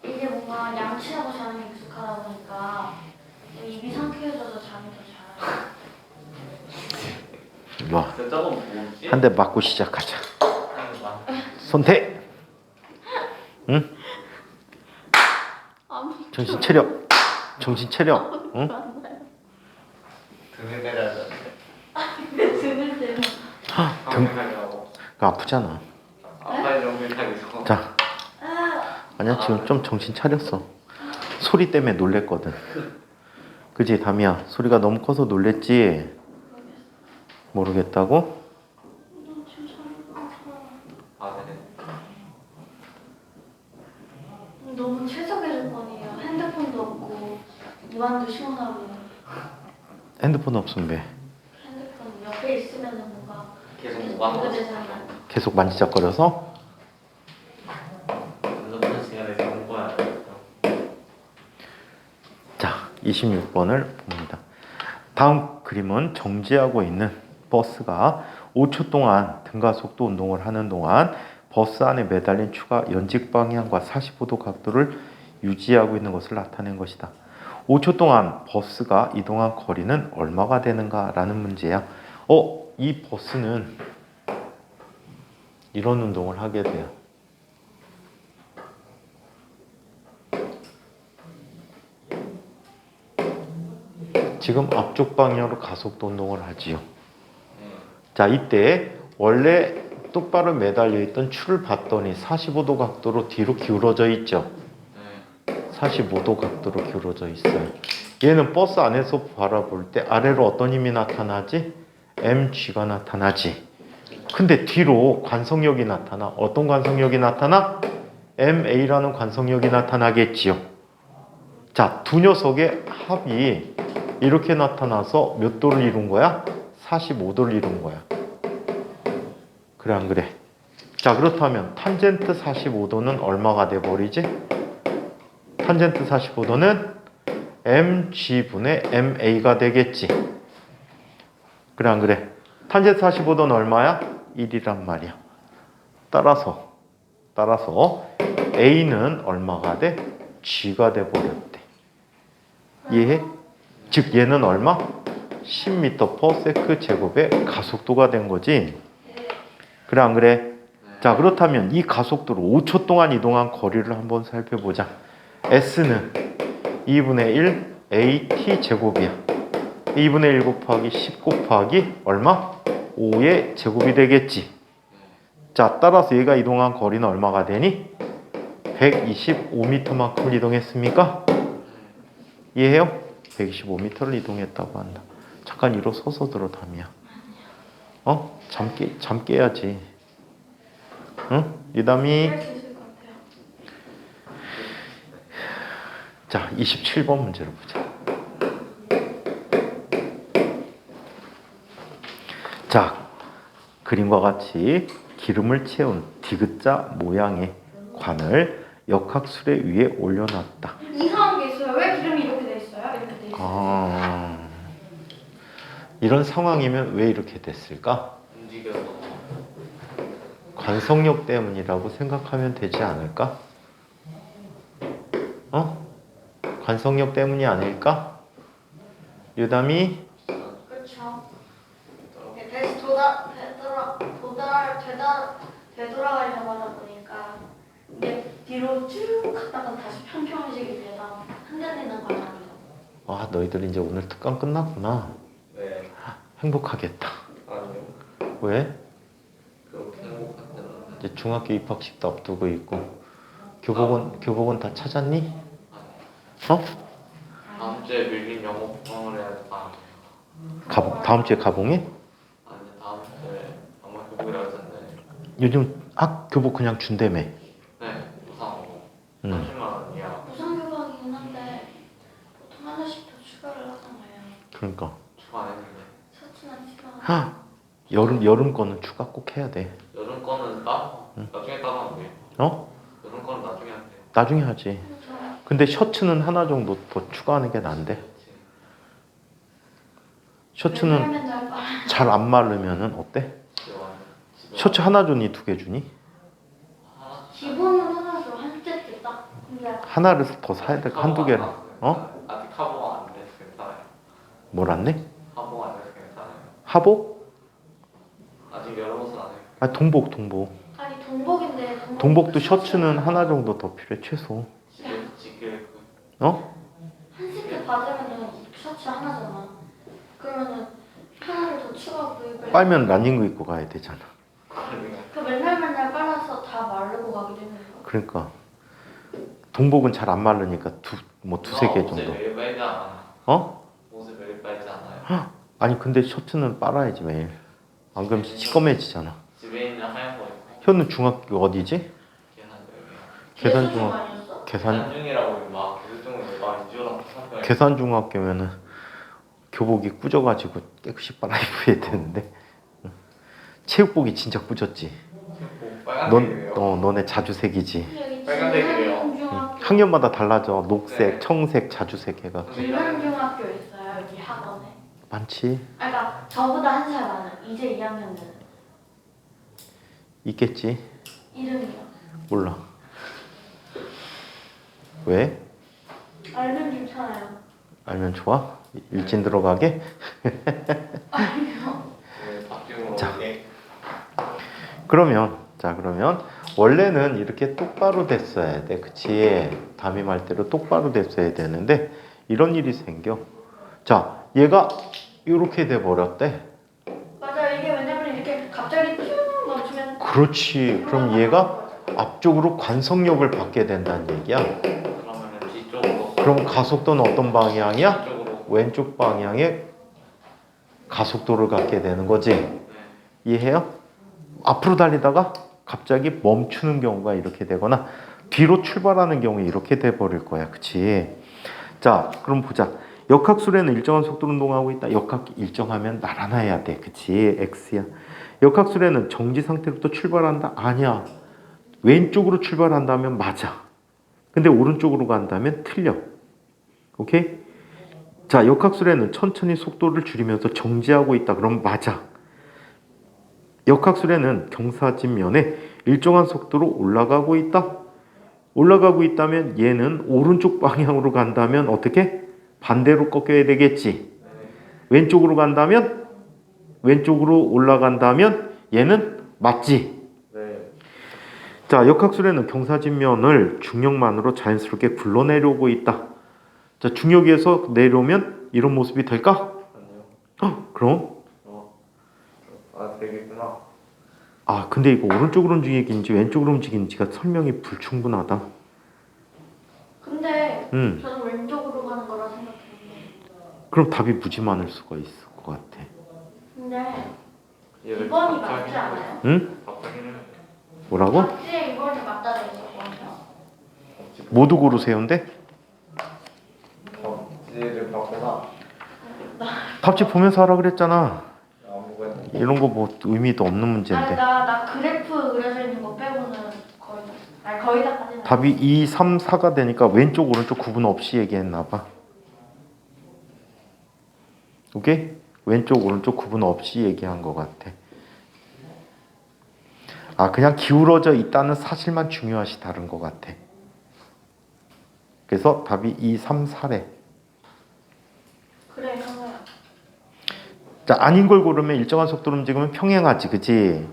이게 뭔가 양치하고 자는 게 익숙하다 보니까 입이 상쾌해져서 잠이 더 잘. 일로 와. 그 저건 뭐지? 한 대 맞고 시작하자. 손태. 응? 정신 차려. 응? 등을 때려야 되는데. 왜 등을 때려? 등. 그거 아프잖아. 아빠의 정밀하게서. 자, 아니야 지금 좀 정신 차렸어. 소리 때문에 놀랬거든. 그지 담이야. 소리가 너무 커서 놀랬지. 모르겠다고? 아, 네. 너무 최적의 조건이에요. 핸드폰도 없고 무한도 시원하고 핸드폰 없으면 왜? 핸드폰 옆에 있으면 뭔가 계속 뭐가 되잖아요. 계속 만지작거려서? 핸드폰 시간에 공부해야 돼. 자, 26번을 봅니다. 다음 그림은 정지하고 있는 버스가 5초 동안 등가속도 운동을 하는 동안 버스 안에 매달린 추가 연직 방향과 45도 각도를 유지하고 있는 것을 나타낸 것이다. 5초 동안 버스가 이동한 거리는 얼마가 되는가? 라는 문제야. 이 버스는 이런 운동을 하게 돼요. 지금 앞쪽 방향으로 가속도 운동을 하지요. 자, 이때 원래 똑바로 매달려 있던 추를 봤더니 45도 각도로 뒤로 기울어져 있죠. 45도 각도로 기울어져 있어요. 얘는 버스 안에서 바라볼 때 아래로 어떤 힘이 나타나지? mg가 나타나지. 근데 뒤로 관성력이 나타나. 어떤 관성력이 나타나? ma라는 관성력이 나타나겠지요. 자, 두 녀석의 합이 이렇게 나타나서 몇 도를 이룬 거야? 45도를 이룬 거야. 그래 안 그래? 자, 그렇다면 탄젠트 45도는 얼마가 돼버리지? 탄젠트 45도는 mg분의 ma가 되겠지. 그래 안 그래? 탄젠트 45도는 얼마야? 1이란 말이야. 따라서 a는 얼마가 돼? g가 돼버렸대. 이해해? 즉 얘는 얼마? 10m/s 제곱의 가속도가 된 거지. 그래 안 그래? 자, 그렇다면 이 가속도로 5초 동안 이동한 거리를 한번 살펴보자. s는 2분의 1 at 제곱이야. 2분의 1 곱하기 10 곱하기 얼마? 5의 제곱이 되겠지. 자, 따라서 얘가 이동한 거리는 얼마가 되니? 125m만큼을 이동했습니까? 이해해요? 125m를 이동했다고 한다. 잠깐 일어서서 들어 담이야. 잠 깨야지. 응? 유담이. 할 수 있을 것 같아요. 자, 27번 문제를 보자. 자, 그림과 같이 기름을 채운 디귿자 모양의 관을 역학술에 위에 올려놨다. 이상한 게 있어요. 왜 기름이 이렇게 돼 있어요? 이렇게 돼 있어요. 이런 상황이면 왜 이렇게 됐을까? 움직여서. 관성력 때문이라고 생각하면 되지 않을까? 관성력 때문이 아닐까? 유담이? 그렇죠. 다시 되돌아가려고 하다 보니까 이게 뒤로 쭉 갔다가 다시 평평해지게 되다 흔들리는 과정이죠. 너희들 이제 오늘 특강 끝났구나. 네. 행복하겠다. 아니요. 왜? 그렇게 행복하지는 않아요. 이제 중학교 입학식도 앞두고 있고 교복은 다 찾았니? 어? 다음 주에 밀린 영어 복강을 해야 돼. 다음 주에 가봉해? 아니 다음 주에 영어 교복이라고 했는데. 요즘 교복 그냥 준다며. 네, 우상으로 30만 원이야. 무상교복이긴 한데 보통 하나씩 더 추가를 하잖아요. 그러니까 추가 안 했는데. 셔츠나 치마. 여름 거는 추가 꼭 해야 돼. 여름 거는 나중에 따로 돼. 어? 여름 거는 나중에 안 돼. 나중에 하지. 근데 셔츠는 하나 정도 더 추가하는 게 나은데. 셔츠는 맨날 빨아. 잘 안 마르면은 어때? 셔츠 하나 주니 2개 주니? 기본은 하나 줘. 한 세트 딱. 근데 하나를 더 사야 돼. 한두 개를. 어? 아직 하보가 안 돼서 괜찮아요. 뭘 안 내? 하보가 안 돼서 괜찮아요. 하복? 아직 여러 옷은 안 해요. 아 동복. 아니 동복인데 동복도 셔츠는 하나 정도 더 필요해 최소. 지금 어? 한 세트 받으면은 셔츠 하나잖아. 그러면은 하나를 더 추가 구입을. 빨면 라닝구 입고 가야 되잖아. 그 맨날 빨아서 다 마르고 가기 때문에. 그러니까 동복은 잘 안 마르니까 두세 개 정도. 옷을 매일 빨지 않아요. 어? 옷을 매일 빨지 않아요. 아니 근데 셔츠는 빨아야지 매일. 안 그러면 시꺼매지잖아. 집에 있는 하얀 거 입고 현우 중학교 어디지? 계산중학교. 아니었어? 계산중이라고 막 교육중을 막 이주랑 학교에 계산중학교면은 교복이 꾸져가지고 깨끗이 빨아 입어야 되는데. 체육복이 진짜 꾸졌지. 빨간색이에요. 너네 자주색이지. 빨간색이에요. 학년마다 달라져. 녹색, 네. 청색, 자주색 해가 중학교 있어요 여기 학원에. 많지. 그러니까 저보다 한 살 많은 이제 2학년 되는 있겠지. 이름이요. 몰라. 왜? 알면 좋잖아요. 알면 좋아? 일진 들어가게? 아니요. 자. 그러면 원래는 이렇게 똑바로 됐어야 돼. 그치? 담임할 때로 똑바로 됐어야 되는데 이런 일이 생겨. 자, 얘가 이렇게 돼 버렸대. 맞아 이게 왜냐면 이렇게 갑자기 쭉 멈추면. 그렇지. 그럼 얘가 앞쪽으로 관성력을 받게 된다는 얘기야. 그러면 뒤쪽으로. 그럼 가속도는 어떤 방향이야? 뒤쪽으로. 왼쪽 방향에 가속도를 갖게 되는 거지. 네. 이해해요? 앞으로 달리다가 갑자기 멈추는 경우가 이렇게 되거나 뒤로 출발하는 경우에 이렇게 돼버릴 거야. 그치? 자, 그럼 보자. 역학술에는 일정한 속도로 운동하고 있다. 역학 일정하면 나란해야 돼. 그치? X야. 역학술에는 정지 상태로부터 출발한다. 아니야. 왼쪽으로 출발한다면 맞아. 근데 오른쪽으로 간다면 틀려. 오케이? 자, 역학술에는 천천히 속도를 줄이면서 정지하고 있다. 그럼 맞아. 역학술에는 경사진면에 일정한 속도로 올라가고 있다. 올라가고 있다면 얘는 오른쪽 방향으로 간다면 어떻게? 반대로 꺾여야 되겠지. 왼쪽으로 간다면? 왼쪽으로 올라간다면 얘는 맞지. 네. 자, 역학술에는 경사진면을 중력만으로 자연스럽게 굴러내려오고 있다. 자, 중력에서 내려오면 이런 모습이 될까? 아니요. 그럼? 되겠구나. 근데 이거 오른쪽으로 움직이는지 왼쪽으로 움직이는지가 설명이 불충분하다. 근데 저는 왼쪽으로 가는 거라 생각했는데. 그럼 답이 무지 많을 수가 있을 것 같아. 근데 얘를 2번이 갑자기 맞지 않아요? 응? 갑자기는 뭐라고? 박지에 2번이 맞다고 했었거든요. 모두 고르세요인데? 지혜를 봤구나. 답지 보면서 하라 그랬잖아. 아무거 했는데. 이런 거 뭐 의미도 없는 문제인데. 나 그래프 그려져 있는 거 빼고는 거의 다까지는. 답이 2, 3, 4가 되니까 왼쪽 오른쪽 구분 없이 얘기했나 봐. 오케이? 왼쪽 오른쪽 구분 없이 얘기한 것 같아. 그냥 기울어져 있다는 사실만 중요시 다른 것 같아. 그래서 답이 2, 3, 4래. 그래 형아야. 자, 아닌 걸 고르면 일정한 속도로 움직이면 평행하지, 그치?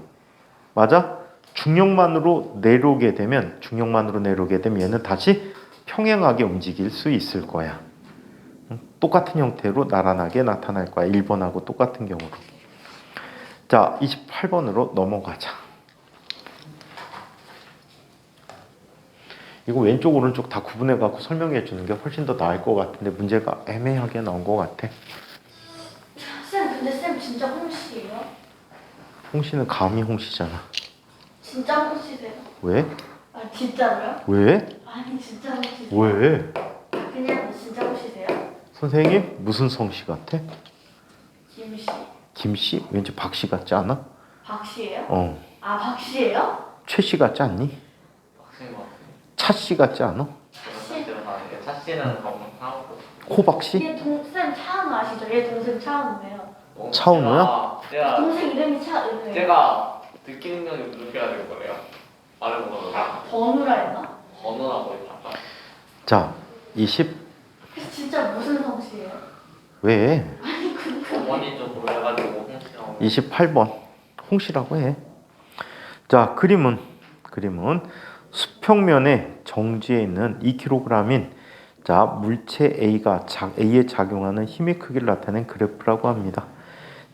맞아? 중력만으로 내려오게 되면 얘는 다시 평행하게 움직일 수 있을 거야. 똑같은 형태로 나란하게 나타날 거야. 1번하고 똑같은 경우로. 자, 28번으로 넘어가자. 이거 왼쪽 오른쪽 다 구분해 갖고 설명해 주는 게 훨씬 더 나을 것 같은데 문제가 애매하게 나온 것 같아. 쌤 근데 쌤 진짜 홍시예요? 홍씨는 감히 홍씨잖아. 진짜 홍시세요? 왜? 아 진짜로요? 왜? 아니 진짜 홍시세요? 왜? 그냥 진짜 홍시세요? 선생님 무슨 성씨 같아? 김씨. 김씨? 왠지 박씨 같지 않아? 박씨예요? 어. 아 박씨예요? 최씨 같지 않니? 박스인 것 같아요. 차씨 같지 않아? 차씨는 검은 사고. 호박씨? 얘 차은우 아시죠? 얘 동생 차은우예요. 차은우야? 제가 동생 이름이 차은우예요. 제가 듣기 능력이 부족해야 될 거예요. 말을 못하고 번우라 했나? 번호라고 했다가. 자, 20. 그래서 진짜 무슨 성씨예요? 왜? 아니 근데 어머니 쪽으로 해가지고 홍씨라고. 28번. 홍씨라고 해. 자, 그림은 수평면에 정지에 있는 2kg인 자, 물체 A에 작용하는 힘의 크기를 나타낸 그래프라고 합니다.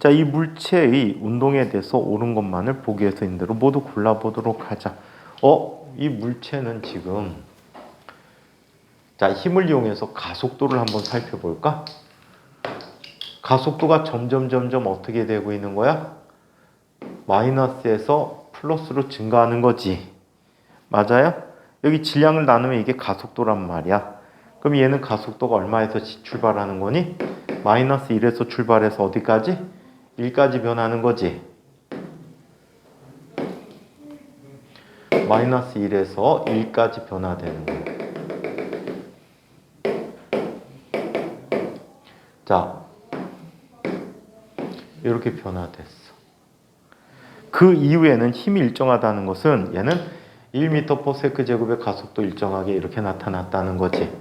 자, 이 물체의 운동에 대해서 옳은 것만을 보기 위해서 인대로 모두 골라보도록 하자. 이 물체는 지금 자, 힘을 이용해서 가속도를 한번 살펴볼까? 가속도가 점점 어떻게 되고 있는 거야? 마이너스에서 플러스로 증가하는 거지. 맞아요? 여기 질량을 나누면 이게 가속도란 말이야. 그럼 얘는 가속도가 얼마에서 출발하는 거니? 마이너스 1에서 출발해서 어디까지? 1까지 변하는 거지. 마이너스 1에서 1까지 변화되는 거야. 자, 이렇게 변화됐어. 그 이후에는 힘이 일정하다는 것은 얘는 1m/s 제곱의 가속도 일정하게 이렇게 나타났다는 거지.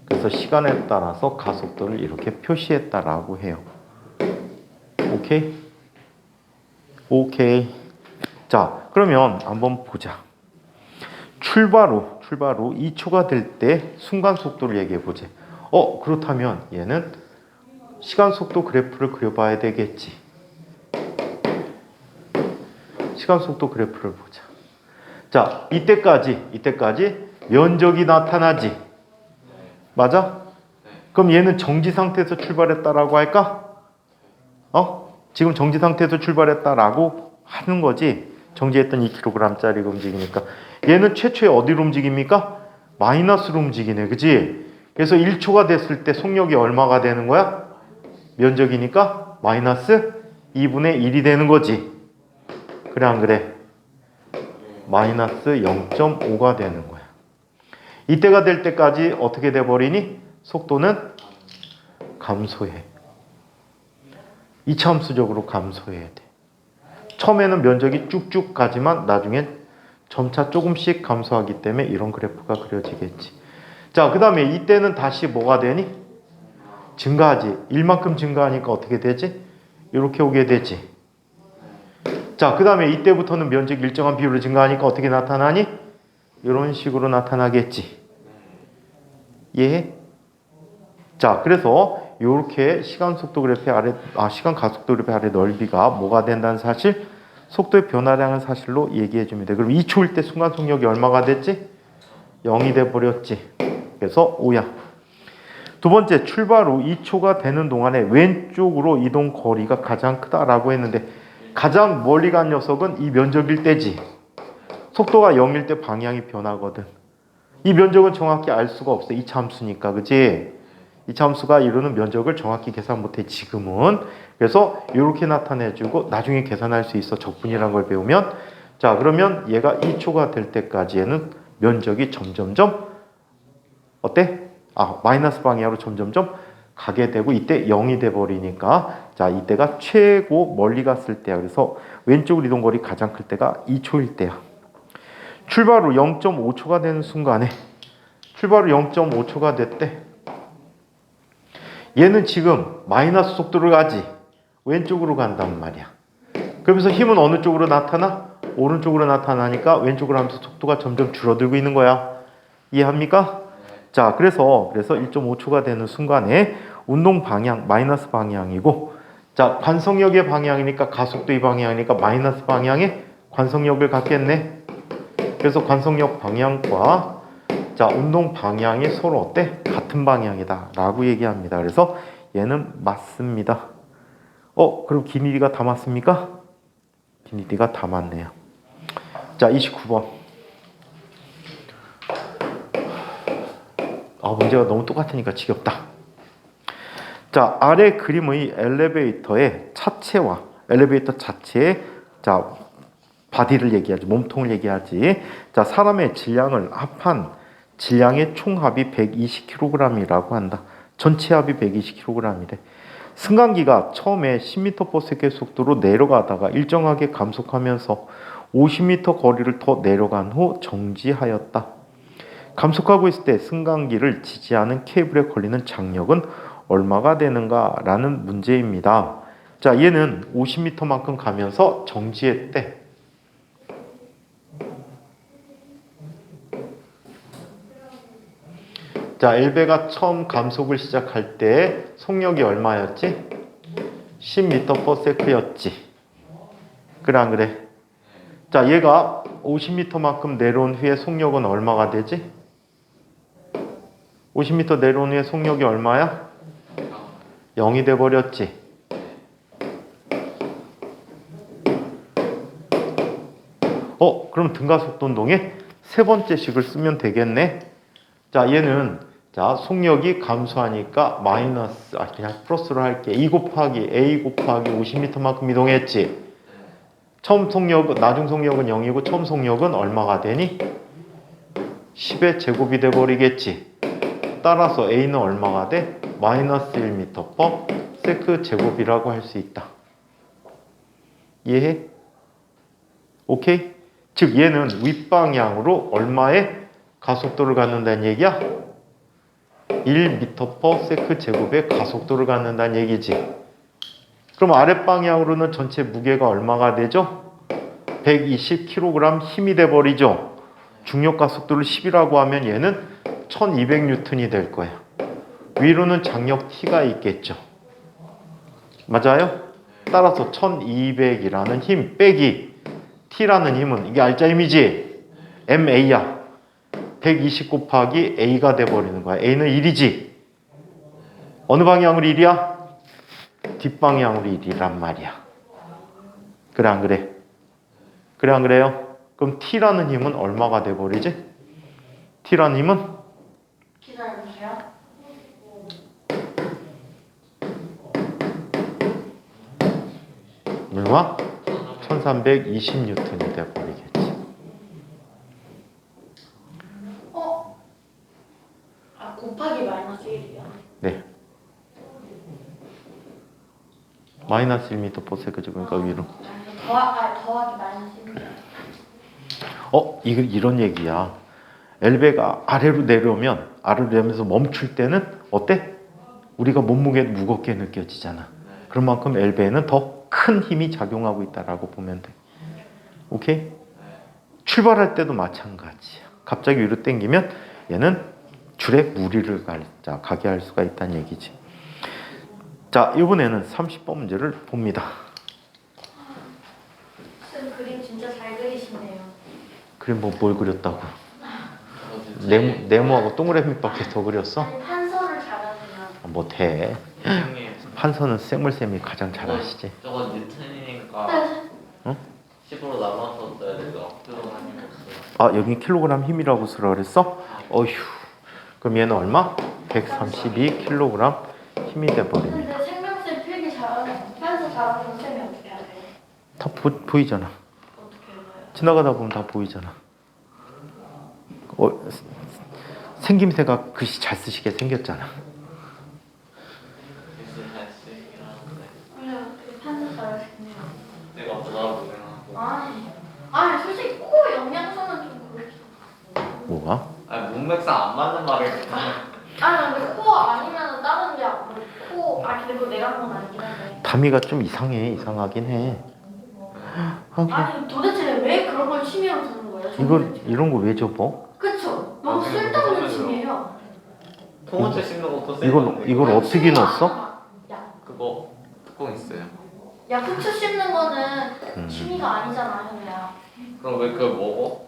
그래서 시간에 따라서 가속도를 이렇게 표시했다라고 해요. 오케이? 오케이. 자, 그러면 한번 보자. 출발 후 2초가 될 때 순간 속도를 얘기해 보자. 그렇다면 얘는 시간 속도 그래프를 그려봐야 되겠지. 시간 속도 그래프를 보자. 자, 이때까지 면적이 나타나지. 맞아? 그럼 얘는 정지 상태에서 출발했다라고 할까? 지금 정지 상태에서 출발했다라고 하는 거지. 정지했던 2kg짜리가 움직이니까. 얘는 최초에 어디로 움직입니까? 마이너스로 움직이네. 그치? 그래서 1초가 됐을 때 속력이 얼마가 되는 거야? 면적이니까 마이너스 2분의 1이 되는 거지. 그래 안 그래? 마이너스 0.5가 되는 거야. 이때가 될 때까지 어떻게 돼버리니? 속도는 감소해. 이차함수적으로 감소해야 돼. 처음에는 면적이 쭉쭉 가지만 나중엔 점차 조금씩 감소하기 때문에 이런 그래프가 그려지겠지. 자, 그 다음에 이때는 다시 뭐가 되니? 증가하지. 1만큼 증가하니까 어떻게 되지? 이렇게 오게 되지. 자, 그 다음에 이때부터는 면적이 일정한 비율로 증가하니까 어떻게 나타나니? 이런 식으로 나타나겠지. 예? 자, 그래서 이렇게 시간 가속도 그래프 아래 넓이가 뭐가 된다는 사실, 속도의 변화량을 사실로 얘기해 줍니다. 그럼 2초일 때 순간 속력이 얼마가 됐지? 0이 돼 버렸지. 그래서 5야. 두 번째, 출발 후 2초가 되는 동안에 왼쪽으로 이동 거리가 가장 크다라고 했는데 가장 멀리 간 녀석은 이 면적일 때지. 속도가 0일 때 방향이 변하거든. 이 면적은 정확히 알 수가 없어. 이차 함수니까. 그치? 이차 함수가 이루는 면적을 정확히 계산 못해 지금은. 그래서 이렇게 나타내주고 나중에 계산할 수 있어. 적분이라는 걸 배우면. 자, 그러면 얘가 2초가 될 때까지에는 면적이 점점점 어때? 마이너스 방향으로 점점점 가게 되고 이때 0이 돼버리니까 자, 이때가 최고 멀리 갔을 때야. 그래서 왼쪽으로 이동거리 가장 클 때가 2초일 때야. 출발 후 0.5초가 되는 순간에 출발 후 0.5초가 됐대. 얘는 지금 마이너스 속도로 가지. 왼쪽으로 간단 말이야. 그러면서 힘은 어느 쪽으로 나타나? 오른쪽으로 나타나니까 왼쪽으로 하면서 속도가 점점 줄어들고 있는 거야. 이해합니까? 자, 그래서 1.5초가 되는 순간에 운동 방향 마이너스 방향이고, 자, 관성력의 방향이니까 가속도의 방향이니까 마이너스 방향에 관성력을 갖겠네. 그래서 관성력 방향과 자, 운동 방향이 서로 어때? 같은 방향이다 라고 얘기합니다. 그래서 얘는 맞습니다. 그럼 길이가 다 맞습니까? 길이가 다 맞네요. 자, 29번. 문제가 너무 똑같으니까 지겹다. 자, 아래 그림의 엘리베이터의 차체와 엘리베이터 자체의 자, 바디를 얘기하지, 몸통을 얘기하지. 자, 사람의 질량을 합한 질량의 총합이 120kg이라고 한다. 전체 합이 120kg이래. 승강기가 처음에 10m/s 속도로 내려가다가 일정하게 감속하면서 50m 거리를 더 내려간 후 정지하였다. 감속하고 있을 때 승강기를 지지하는 케이블에 걸리는 장력은 얼마가 되는가? 라는 문제입니다. 자, 얘는 50m만큼 가면서 정지했대. 자, 엘베가 처음 감속을 시작할 때 속력이 얼마였지? 10m/s였지. 그래 안 그래? 자, 얘가 50m만큼 내려온 후에 속력은 얼마가 되지? 50m 내려온 후에 속력이 얼마야? 0이 돼버렸지. 그럼 등가속도 운동의 세 번째 식을 쓰면 되겠네. 자, 얘는 자, 속력이 감소하니까 마이너스, 그냥 플러스로 할게. 2 곱하기 A 곱하기 50m만큼 이동했지. 처음 속력, 나중 속력은 0이고 처음 속력은 얼마가 되니? 10의 제곱이 돼버리겠지. 따라서 A는 얼마가 돼? 마이너스 1m/s 제곱이라고 할 수 있다. 이해해? 오케이? 즉 얘는 윗방향으로 얼마의 가속도를 갖는다는 얘기야? 1m/s 제곱의 가속도를 갖는다는 얘기지. 그럼 아랫방향으로는 전체 무게가 얼마가 되죠? 120kg 힘이 돼버리죠. 중력 가속도를 10이라고 하면 얘는 1200N이 될 거예요. 위로는 장력 T가 있겠죠. 맞아요? 따라서 1200이라는 힘 빼기 T라는 힘은 이게 알짜 힘이지? MA야. 120 곱하기 A가 돼버리는 거야. A는 1이지. 어느 방향으로 1이야? 뒷방향으로 1이란 말이야. 그래 안 그래? 그래 안 그래요? 그럼 T라는 힘은 얼마가 돼버리지? T라는 힘은? 기다려주세요. 얼마? 1320N이 돼버리겠지. 곱하기 마이너스 1이요. 네. 마이너스 1m/s 그러니까 위로. 더하기 마이너스 1이요. 이런 얘기야. 엘베가 아래로 내려오면서 멈출 때는 어때? 우리가 몸무게 무겁게 느껴지잖아. 그런 만큼 엘베에는 더 큰 힘이 작용하고 있다라고 보면 돼. 오케이? 출발할 때도 마찬가지야. 갑자기 위로 당기면 얘는 줄에 무리를 가게 할 수가 있다는 얘기지. 자, 이번에는 30번 문제를 봅니다. 쌤 그림 진짜 잘 그리시네요. 그림 뭘 그렸다고? 네모하고 동그라미밖에 더 그렸어? 아니 판서를 잘하세요. 못해. 선생님, 판서는 생물쌤이 가장 잘하시지. 저거 뉴턴이니까 응? 10으로 나눠서 써야 돼서 앞으로 하는 거 없어요. 여기 킬로그램 힘이라고 쓰라 그랬어? 어휴. 그럼 얘는 얼마? 132kg 힘이 돼버립니다. 근데 생명쌤 필기 잘하는 판서 잘하는 쌤이 어떻게 해야 돼요? 다 보이잖아. 어떻게 해요? 지나가다 보면 다 보이잖아. 생김새가 글씨 잘 쓰시게 생겼잖아. 글씨 잘 쓰긴 하는데 원래 어떻게 판서 잘하시네요. 내가 보다보고 아니 솔직히 코 영양소는 좀 그렇죠. 뭐가? 아니 문맥상 안 맞는 말을 아니 근데 코 아니면 다른 데코 그리고 내가 한 건 아니긴 한데. 다미가 좀 이상하긴 해. 아니 도대체 왜 그런 걸 취미로 두는 거예요? 이런 거 왜 접어? 그쵸? 너무 쓸데없는 취미예요. 통후추 씹는 것도 쓰는 이걸 어떻게 넣었어? 야, 그거 뚜껑 있어요. 야 후추 씹는 거는 취미가 아니잖아, 형이야. 그럼 왜 그걸 먹어?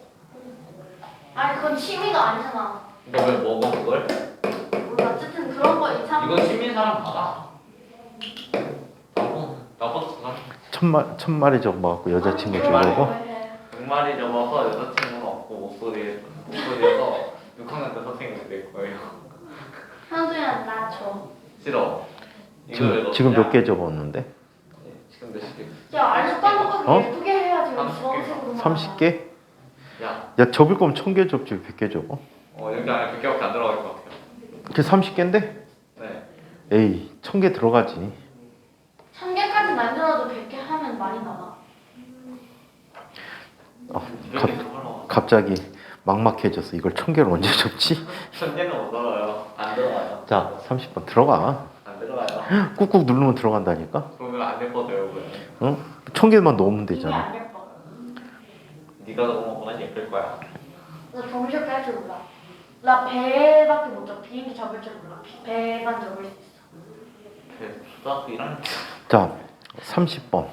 아니 그건 취미가 아니잖아. 너 왜 먹어 그걸? 몰라. 어쨌든 그런 거 이상. 이거 시민 사람 받아. 나보다 잘. 천 마리 접어갖고 여자친구 그런 거 주려고. 왜 해? 100마리 접어서 여자친구가 없고 목소리에서 6학년 때 선생님이 될 거예요. 현수야 나 줘. 싫어. 이거 왜 지금 넣었냐? 몇 개 접었는데? 네, 지금 몇 개? 야 알수 까먹고 어? 예쁘게 해야지. 왜 30개. 주황색으로. 30개? 야, 야 접을 거면 1000개 접지 100개 접어? 여기 안에 100개밖에 안 들어갈 것 같아요. 그게 30개인데? 네. 에이 1000개 들어가지. 1000개까지 만들어도 100개 하면 많이 나와. 갑자기 막막해졌어. 이걸 1000개를 언제 접지? 1000개는 못 들어요. 안 들어가요. 자 30번 들어가. 안 들어가요. 꾹꾹 누르면 들어간다니까. 그러면 안 예뻐져요, 왜? 응? 1000개만 넣으면 이게 되잖아. 안 예뻐. 네가 너무 예쁠 거야. 나 정식 할줄 몰라. 나 배밖에 못 잡아. 비행기 잡을 줄 몰라. 배만 잡을 수 있어. 초등학교 1학년 자 30번.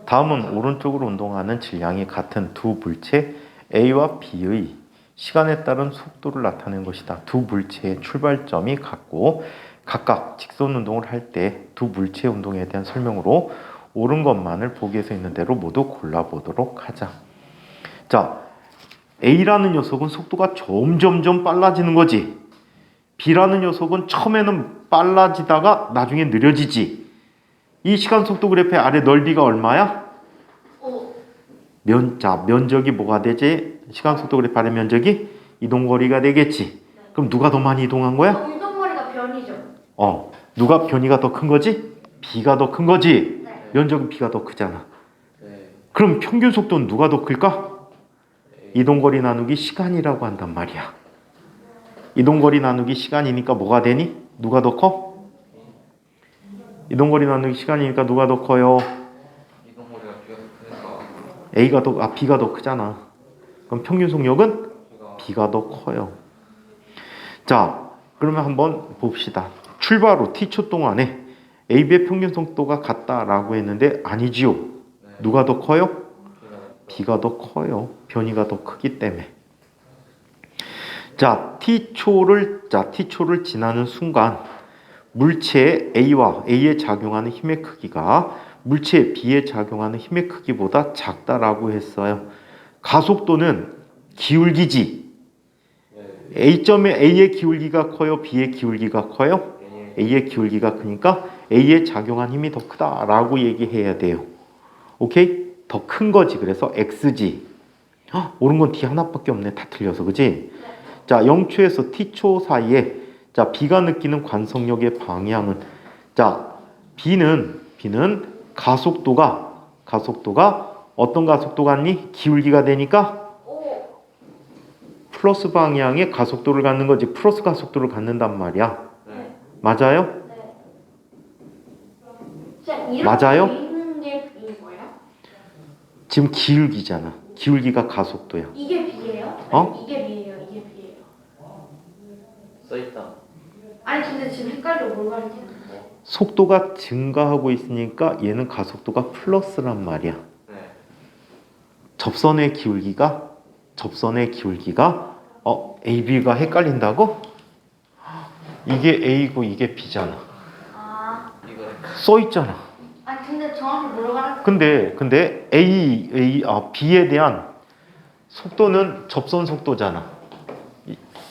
다음은 오른쪽으로 운동하는 질량이 같은 두 물체 A와 B의 시간에 따른 속도를 나타낸 것이다. 두 물체의 출발점이 같고 각각 직선 운동을 할 때 두 물체의 운동에 대한 설명으로 옳은 것만을 보기에서 있는 대로 모두 골라보도록 하자. 자, A라는 녀석은 속도가 점점점 빨라지는 거지. B라는 녀석은 처음에는 빨라지다가 나중에 느려지지. 이 시간 속도 그래프의 아래 넓이가 얼마야? 오. 면적이 뭐가 되지? 시간 속도 그래프 아래 면적이 이동거리가 되겠지. 그럼 누가 더 많이 이동한 거야? 운동거리가 변이죠. 누가 변이가 더 큰 거지? B가 더 큰 거지. 네. 면적은 B가 더 크잖아. 네. 그럼 평균 속도는 누가 더 클까? 이동거리 나누기 시간이라고 한단 말이야. 이동거리 나누기 시간이니까 뭐가 되니? 누가 더 커? 이동거리 나누기 시간이니까 누가 더 커요? 이동거리가 비가 크니까 B가 더 크잖아. 그럼 평균 속력은 비가 B가 더 커요. 자, 그러면 한번 봅시다. 출발 후 T초 동안에 AB의 평균 속도가 같다라고 했는데 아니지요. 누가 더 커요? B가 더 커요. 변이가 더 크기 때문에. 자, T초를 지나는 순간 물체 A에 작용하는 힘의 크기가 물체 B에 작용하는 힘의 크기보다 작다라고 했어요. 가속도는 기울기지. A점에 A의 기울기가 커요? B의 기울기가 커요? A의 기울기가 크니까 A에 작용한 힘이 더 크다라고 얘기해야 돼요. 오케이? 더 큰 거지. 그래서 X지. 옳은 건 D 하나밖에 없네. 다 틀려서. 그지? 자, 0초에서 T초 사이에 자, B가 느끼는 관성력의 방향은 자, B는 가속도가 어떤 가속도 같니? 기울기가 되니까 오. 플러스 방향의 가속도를 갖는 거지. 플러스 가속도를 갖는단 말이야. 네. 맞아요? 네. 자, 이렇게 맞아요? 있는 게 B인 거예요? 지금 기울기잖아. 기울기가 가속도야. 이게 B예요? 어? 아니, 이게 B예요. 이게 B예요. 써있다. 아니 근데 지금 헷갈려. 뭘 가리키는 거야? 속도가 증가하고 있으니까 얘는 가속도가 플러스란 말이야. 네. 접선의 기울기가 AB가 헷갈린다고? 이게 A고 이게 B잖아. 아. 이거 써 있잖아. 아니 근데 정확히 뭘 가리키는 근데 B에 대한 속도는 접선 속도잖아.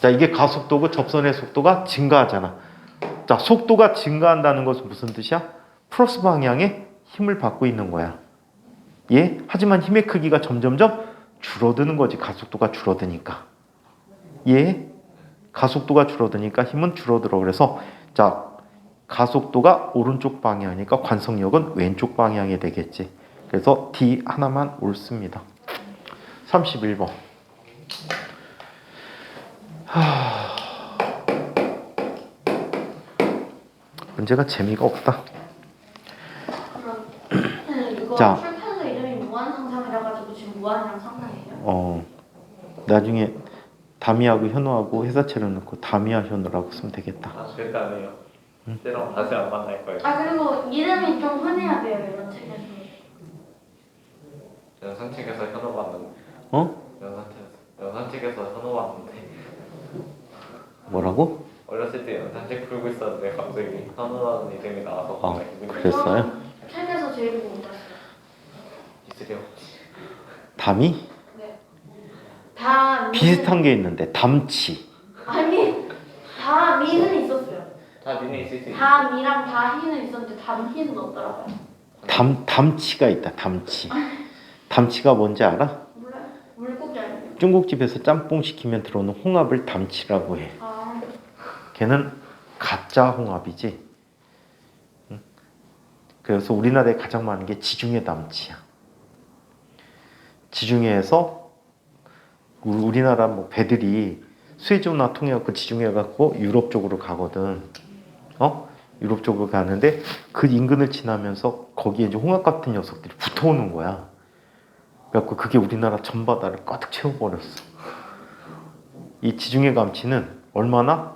자, 이게 가속도고 접선의 속도가 증가하잖아. 자, 속도가 증가한다는 것은 무슨 뜻이야? 플러스 방향에 힘을 받고 있는 거야. 예? 하지만 힘의 크기가 점점점 줄어드는 거지. 가속도가 줄어드니까. 예? 가속도가 줄어드니까 힘은 줄어들어. 그래서 자, 가속도가 오른쪽 방향이니까 관성력은 왼쪽 방향이 되겠지. 그래서 D 하나만 옳습니다. 31번. 문제가 재미가 없다. 이거 자. 출판사 이름이 무한상상이라 가지고 지금 무한이랑 상상이에요? 나중에 다미하고 현우하고 회사체를 넣고 다미와 현우라고 쓰면 되겠다. 절대 안 해요. 쟤랑 다시 안 만날 거예요. 아 그리고 이름이 좀 흔해야 돼요 이런 책에서. 저는 산책에서 현우 봤는데. 어? 산책에서 현우 봤는데. 뭐라고? 어렸을 때 연산책 풀고 있었는데 갑자기 한우라는 이름이 나와서 아, 갑자기 기분이 그랬어요? 책에서 제일 보고 봤어요. 있으려. 담이? 네. 다 비슷한 게 있는데 담치. 아니 다 미는 있었어요. 다 니네 있을 수 있어. 다 미랑 다 희는 있었는데 담희는 없더라고요. 담치가 있다. 담치. 담치가 뭔지 알아? 몰라요? 물고기 아니에요? 중국집에서 짬뽕 시키면 들어오는 홍합을 담치라고 해. 아 걔는 가짜 홍합이지. 응? 그래서 우리나라에 가장 많은 게 지중해 담치야. 지중해에서 우리나라 뭐 배들이 수에즈운하 통해갖고 지중해 갖고 유럽 쪽으로 가거든. 유럽 쪽으로 가는데 그 인근을 지나면서 거기에 이제 홍합 같은 녀석들이 붙어오는 거야. 그래갖고 그게 우리나라 전바다를 가득 채워버렸어. 이 지중해 담치는 얼마나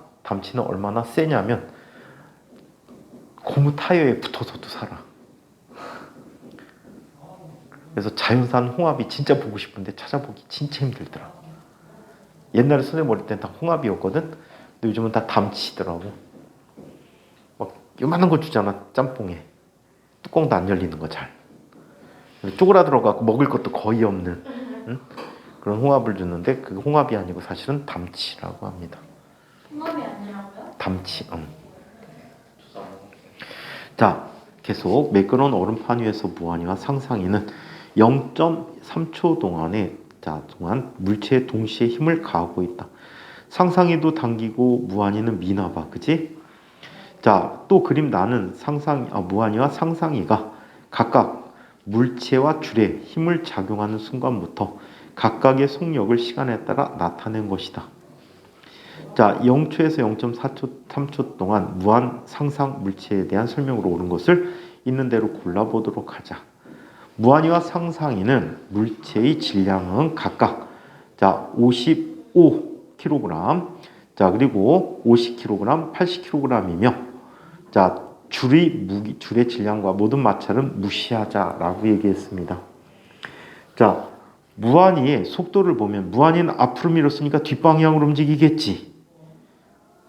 세냐면 고무 타이어에 붙어서도 살아. 그래서 자연산 홍합이 진짜 보고 싶은데 찾아보기 진짜 힘들더라. 옛날에 선생님 어릴 땐 다 홍합이었거든. 근데 요즘은 다 담치더라고. 막 요만한 거 주잖아, 짬뽕에. 뚜껑도 안 열리는 거 잘. 쪼그라들어갖고 먹을 것도 거의 없는, 응? 그런 홍합을 주는데 그 홍합이 아니고 사실은 담치라고 합니다. 홍합이 아니라고요? 담치. 자, 계속 매끄러운 얼음판 위에서 무한히와 상상이는 0.3초 동안 물체에 동시에 힘을 가하고 있다. 상상이도 당기고 무한히는 미나봐, 그지? 자, 또 그림 나는 무한히와 상상이가 각각 물체와 줄에 힘을 작용하는 순간부터 각각의 속력을 시간에 따라 나타낸 것이다. 자, 0초에서 0.3초 동안 무한 상상 물체에 대한 설명으로 옳은 것을 있는 대로 골라보도록 하자. 무한히와 상상이는 물체의 질량은 각각 55kg, 그리고 50kg, 80kg이며 줄의 질량과 모든 마찰은 무시하자라고 얘기했습니다. 자, 무한히의 속도를 보면 무한히는 앞으로 밀었으니까 뒷방향으로 움직이겠지.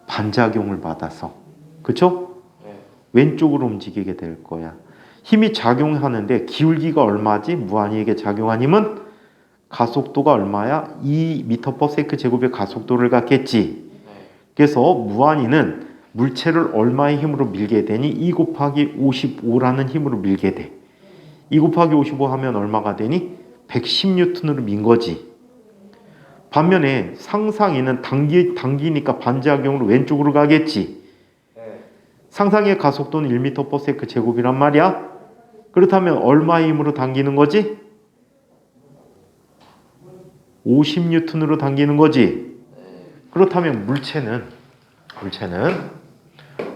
반작용을 받아서. 그쵸? 네. 왼쪽으로 움직이게 될 거야. 힘이 작용하는데 기울기가 얼마지? 무한히에게 작용한 힘은 가속도가 얼마야? 2m/s 제곱의 가속도를 갖겠지. 그래서 무한히는 물체를 얼마의 힘으로 밀게 되니? 2 곱하기 55라는 힘으로 밀게 돼. 2 곱하기 55 하면 얼마가 되니? 110N으로 민 거지. 반면에 상상이는 당기니까 반작용으로 왼쪽으로 가겠지. 상상의 가속도는 1m/s 제곱이란 말이야. 그렇다면 얼마의 힘으로 당기는 거지? 50N으로 당기는 거지. 그렇다면 물체는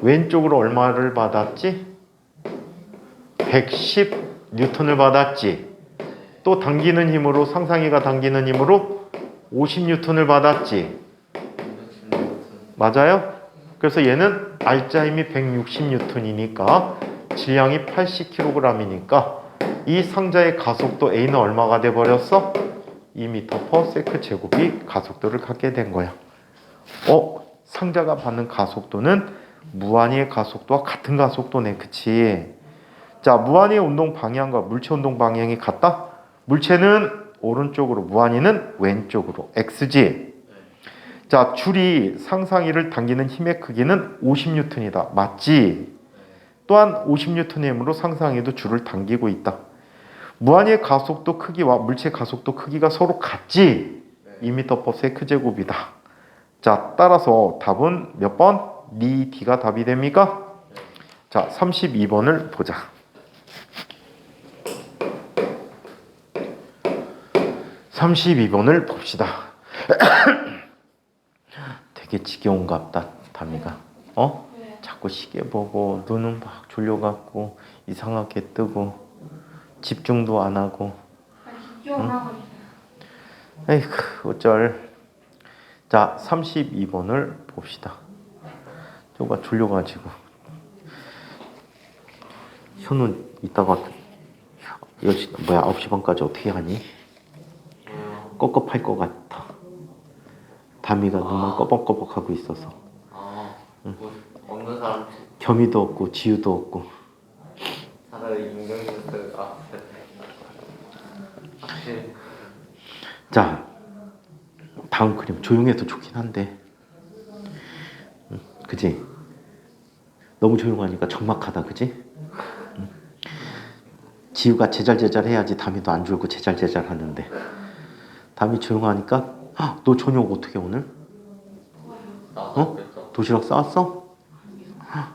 왼쪽으로 얼마를 받았지? 110N을 받았지. 또 당기는 힘으로 상상이가 당기는 힘으로 50N을 받았지. 맞아요? 그래서 얘는 알짜 힘이 160N이니까 질량이 80kg이니까 이 상자의 가속도 A는 얼마가 돼버렸어? 2m/s 제곱이 가속도를 갖게 된 거야. 상자가 받는 가속도는 무한히의 가속도와 같은 가속도네. 그치? 자, 무한히의 운동 방향과 물체 운동 방향이 같다? 물체는 오른쪽으로, 무한히는 왼쪽으로. X지? 자, 줄이 상상이를 당기는 힘의 크기는 50N이다. 맞지? 또한 50N의 힘으로 상상이도 줄을 당기고 있다. 무한히의 가속도 크기와 물체 가속도 크기가 서로 같지? 2m/s 제곱이다. 자, 따라서 답은 몇 번? 니 D가 답이 됩니까? 자, 32번을 보자. 32번을 봅시다. 되게 지겨운갑다, 담이가. 네. 자꾸 시계 보고 눈은 막 졸려갖고 이상하게 뜨고 집중도 안 하고. 집중을 하고 있어요. 에이크, 어쩔. 자, 32번을 봅시다. 저가 졸려가지고. 현우는 이따가 9시 반까지 어떻게 하니? 꿉꿉할 것 같아. 다미가 눈만 꺼벅꺼벅 하고 있어서. 뭐 없는 사람 겸이도 없고 지유도 없고. 차라리 인경뉴스가 확실히. 자, 다음 그림 조용해도 좋긴 한데, 그지? 너무 조용하니까 적막하다, 그지? 지우가 제잘제잘 해야지 다미도 안 졸고 제잘제잘 하는데, 다미 조용하니까 너 저녁 어떻게 오늘? 나가서 먹겠죠. 도시락 싸왔어?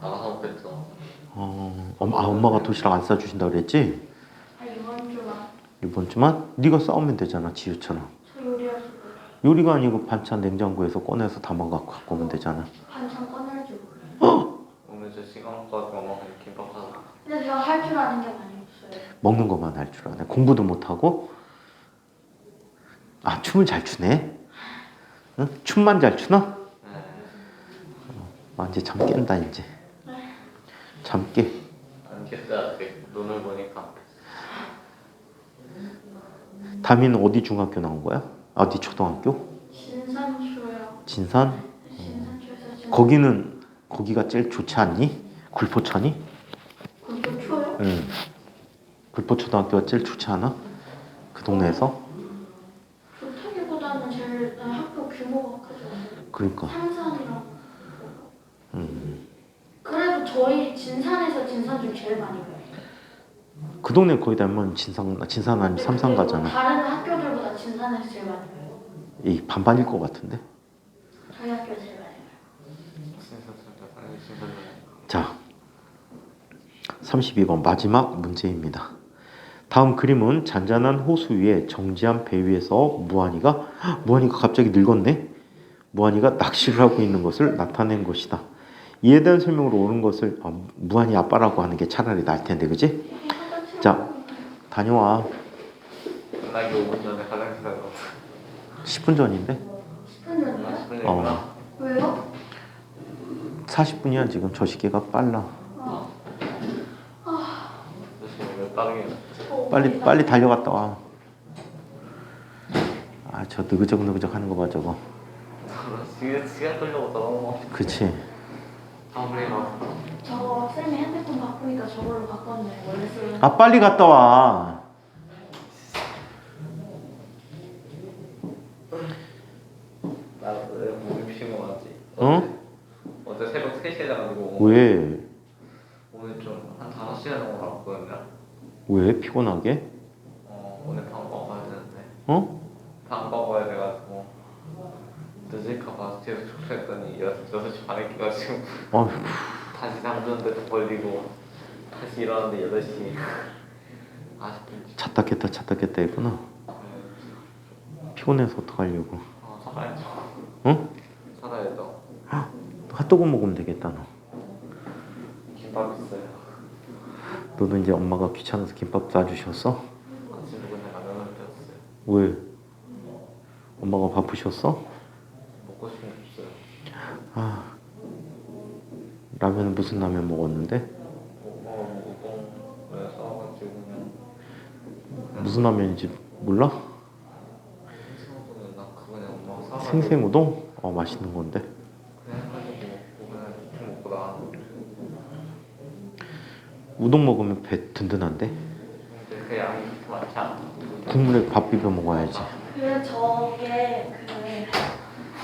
나가서 먹겠죠. 엄마가 도시락 안 싸주신다 그랬지? 이번 주만 이번 주만? 네가 싸우면 되잖아, 지우처럼. 저 요리할 수 있어요. 요리가 아니고 반찬 냉장고에서 꺼내서 담아갖고 갖고 오면 되잖아. 반찬 꺼내줘. 오늘 저 시간까지 엄마가 김밥 사다. 근데 제가 할 줄 아는 게 많이 없어요. 먹는 것만 할 줄 아네. 공부도 못하고. 춤을 잘 추네. 응? 춤만 잘 추나? 이제 잠 깬다 이제. 잠 깨. 안 깼어요. 아직 눈을 보니까. 다미는 어디 중학교 나온 거야? 어디 초등학교? 진산초요. 진산? 진산초에서 거기가 제일 좋지 않니? 굴포천이? 굴포초요? 응. 굴포초등학교가 제일 좋지 않아? 그 동네에서? 좋다기보다는 제일 학교 규모가 크죠. 그러니까. 삼산이랑. 그래도 저희 진산에서 진산중 제일 많이 가요. 그 동네 거의 다 하면 진산 아니면 삼산 가잖아. 다른 학교들보다 진산에서 제일 많이 가요. 이 반반일 것 같은데. 저희 학교 제일 많이 가요. 자, 32번 마지막 문제입니다. 다음 그림은 잔잔한 호수 위에 정지한 배 위에서 무한이가 갑자기 늙었네. 무한이가 낚시를 하고 있는 것을 나타낸 것이다. 이에 대한 설명으로 옳은 것을 무한이 아빠라고 하는 게 차라리 나을 텐데, 그지? 자, 다녀와. 끝나기 5분 전에 화장실 가서. 10분 전인데? 10분 전이요? 10분 전이구나. 왜요? 40분이야 지금. 저 시계가 빨라. 열심히 몇 빠르게. 빨리 달려갔다 와. 저 느그적 하는 거 봐 저거. 시간 끌려고 더. 그치. 아무래도. 저 쌤이 핸드폰 바꾸니까 저걸로 바꿨네. 원래 쓰는. 빨리 갔다 와. 나 목이 피신 거 맞지? 어? 어제 새벽 3시에 자가지고. 왜? 오늘 좀 한 5시간 정도 나왔거든요. 왜 피곤하게? 오늘 방과 가야 되는데. 어? 방과 가야 돼가지고 늦을까봐 계속 축소했더니 6시 반에 깨가지고 어휴, 다시 잠드는데도 걸리고 다시 일어났는데 8시. 아쉽게. 잤다 깼다 했구나. 피곤해서 어떡하려고. 살아야죠. 응? 살아야죠. 핫도그 먹으면 되겠다 너. 김밥 있어요. 너도 이제 엄마가 귀찮아서 김밥 싸주셨어? 아침에 그냥 라면을 끓였어요. 왜? 엄마가 바쁘셨어? 먹고 싶은 게 없어요. 라면은 무슨 라면 먹었는데? 우동을 싸가지고 그냥. 무슨 라면인지 몰라? 생우동은 나 그냥 엄마가 사가지고 생생우동? 맛있는 건데. 그냥 해가지고 먹고 그냥 대충 먹고 나왔는데. 우동 먹으면 배 든든한데? 근데 그 양이 그렇게 많지 않아. 국물에 밥 비벼 먹어야지. 그 저게 그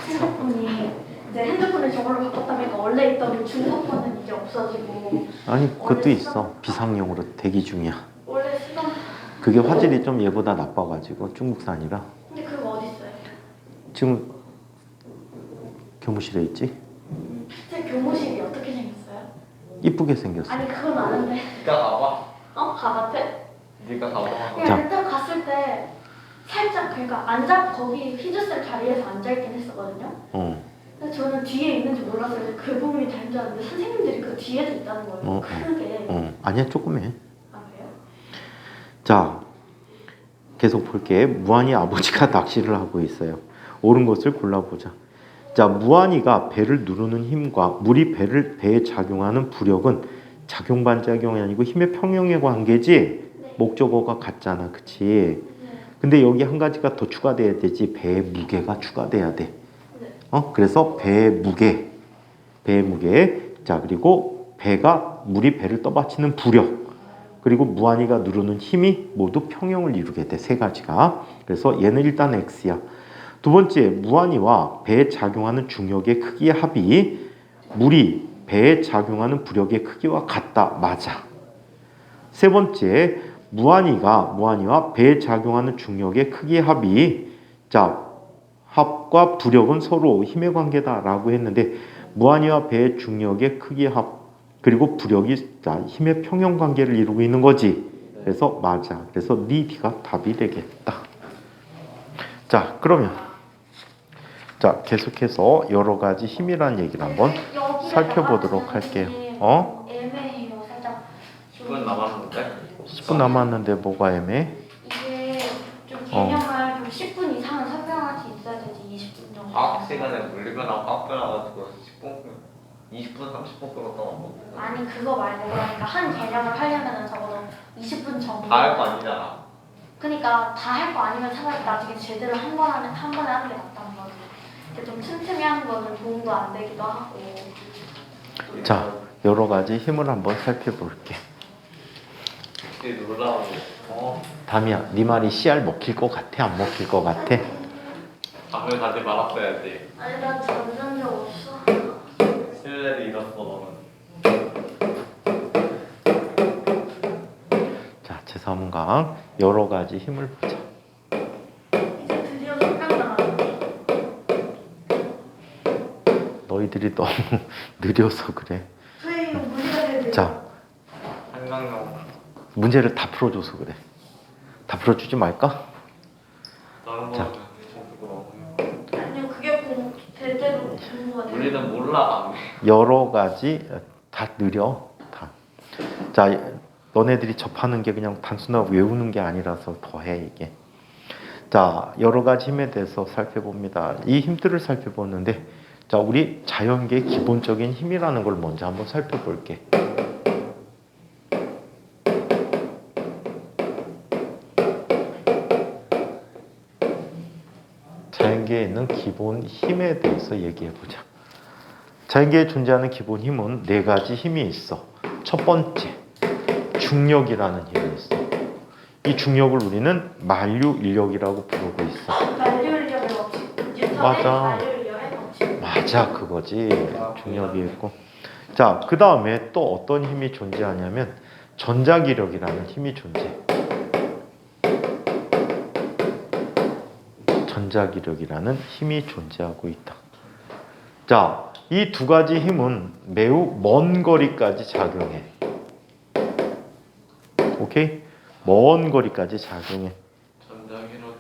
핸드폰이 이제 핸드폰을 저걸로 바꿨다니까 원래 있던 중성폰은 이제 없어지고 아니 그것도 있어. 비상용으로 대기 중이야. 원래 쓰던. 그게 화질이 좀 얘보다 나빠가지고 중국산이라. 근데 그거 어디 있어요? 지금 교무실에 있지? 제 교무실이 어떻게 생겼어요? 이쁘게 생겼어. 아니 그건 아는데. 네가 가봐. 바깥에? 네가 가봐. 자. 그냥 일단 갔을 때 살짝 그러니까 거기 휘즈셀 자리에서 앉아있긴 했었거든요. 근데 저는 뒤에 있는지 몰랐어요. 그 부분이 다른 줄 알았는데 선생님들이 그 뒤에도 있다는 거예요. 크게. 아니야 조금해. 그래요? 자, 계속 볼게. 무한이 아버지가 낚시를 하고 있어요. 옳은 것을 골라보자. 자, 무한이가 배를 누르는 힘과 물이 배에 작용하는 부력은 작용 반작용이 아니고 힘의 평형의 관계지. 네. 목적어가 같잖아, 그치? 네. 근데 여기 한 가지가 더 추가돼야 되지. 배의 무게가 추가돼야 돼. 네. 그래서 배의 무게, 자 그리고 물이 배를 떠받치는 부력, 그리고 무한히가 누르는 힘이 모두 평형을 이루게 돼. 세 가지가. 그래서 얘는 일단 X야. 두 번째, 무한히와 배에 작용하는 중력의 크기의 합이 물이 배에 작용하는 부력의 크기와 같다. 맞아. 세 번째, 무한히와 배에 작용하는 중력의 크기의 합이, 자, 합과 부력은 서로 힘의 관계다라고 했는데, 무한히와 배의 중력의 크기의 합, 그리고 부력이, 자, 힘의 평형 관계를 이루고 있는 거지. 그래서 맞아. 그래서 네 D가 답이 되겠다. 자, 그러면 자, 계속해서 여러 가지 힘이라는 얘기를 한번 살펴보도록 할게요. 애매해요. 살짝 10분 남았는데? 10분 남았는데 뭐가 애매해? 이게 좀 개념을 좀 10분 이상은 설명할 수 있어야 되지. 20분 정도. 과학 시간에 물리거나 빡겨나가지고 20분, 30분 끌었던 아니 그거 말고 그러니까 한 개념을 하려면 적어도 20분 정도. 다할 거 아니잖아. 그러니까 다 할 거 아니면 차라리 나중에 제대로 한 번에 하는 게 낫다는 거지. 이렇게 좀 틈틈이 하는 거는 도움도 안 되기도 하고. 자, 여러 가지 힘을 한번 살펴볼게. 혹시 놀라운 담이야, 네 말이 CR 먹힐 것 같아? 안 먹힐 것 같아? 밤을 가지 말았어야지. 아니 난 전난 적 없어. 신뢰를 잃었어 너는. 자, 제3강 여러 가지 힘을 보자. 이제 드디어 설명당하네. 너희들이 너무 느려서 그래. 선생님 이거 문제가 돼야 자, 한강용. 문제를 다 풀어줘서 그래. 다 풀어주지 말까? 다른 자. 거는 좀 부끄러워. 아니요 그게 제대로 공부가 돼. 우리는 몰라. 여러 가지 다 느려. 다. 자, 너네들이 접하는 게 그냥 단순하게 외우는 게 아니라서 더해 이게. 자, 여러 가지 힘에 대해서 살펴봅니다. 이 힘들을 살펴보는데, 자, 우리 자연계의 기본적인 힘이라는 걸 먼저 한번 살펴볼게. 자연계에 있는 기본 힘에 대해서 얘기해 보자. 자연계에 존재하는 기본 힘은 네 가지 힘이 있어. 첫 번째, 중력이라는 힘이 있어. 이 중력을 우리는 만류인력이라고 부르고 있어. 만류인력의 법칙. 뉴턴의 맞아. 만류인력의 법칙. 맞아, 그거지. 중력이 있고. 자, 그 다음에 또 어떤 힘이 존재하냐면 전자기력이라는 힘이 존재해. 전자기력이라는 힘이 존재하고 있다. 자, 이 두 가지 힘은 매우 먼 거리까지 작용해. 오케이? 먼 거리까지 작용해. 전자기록이면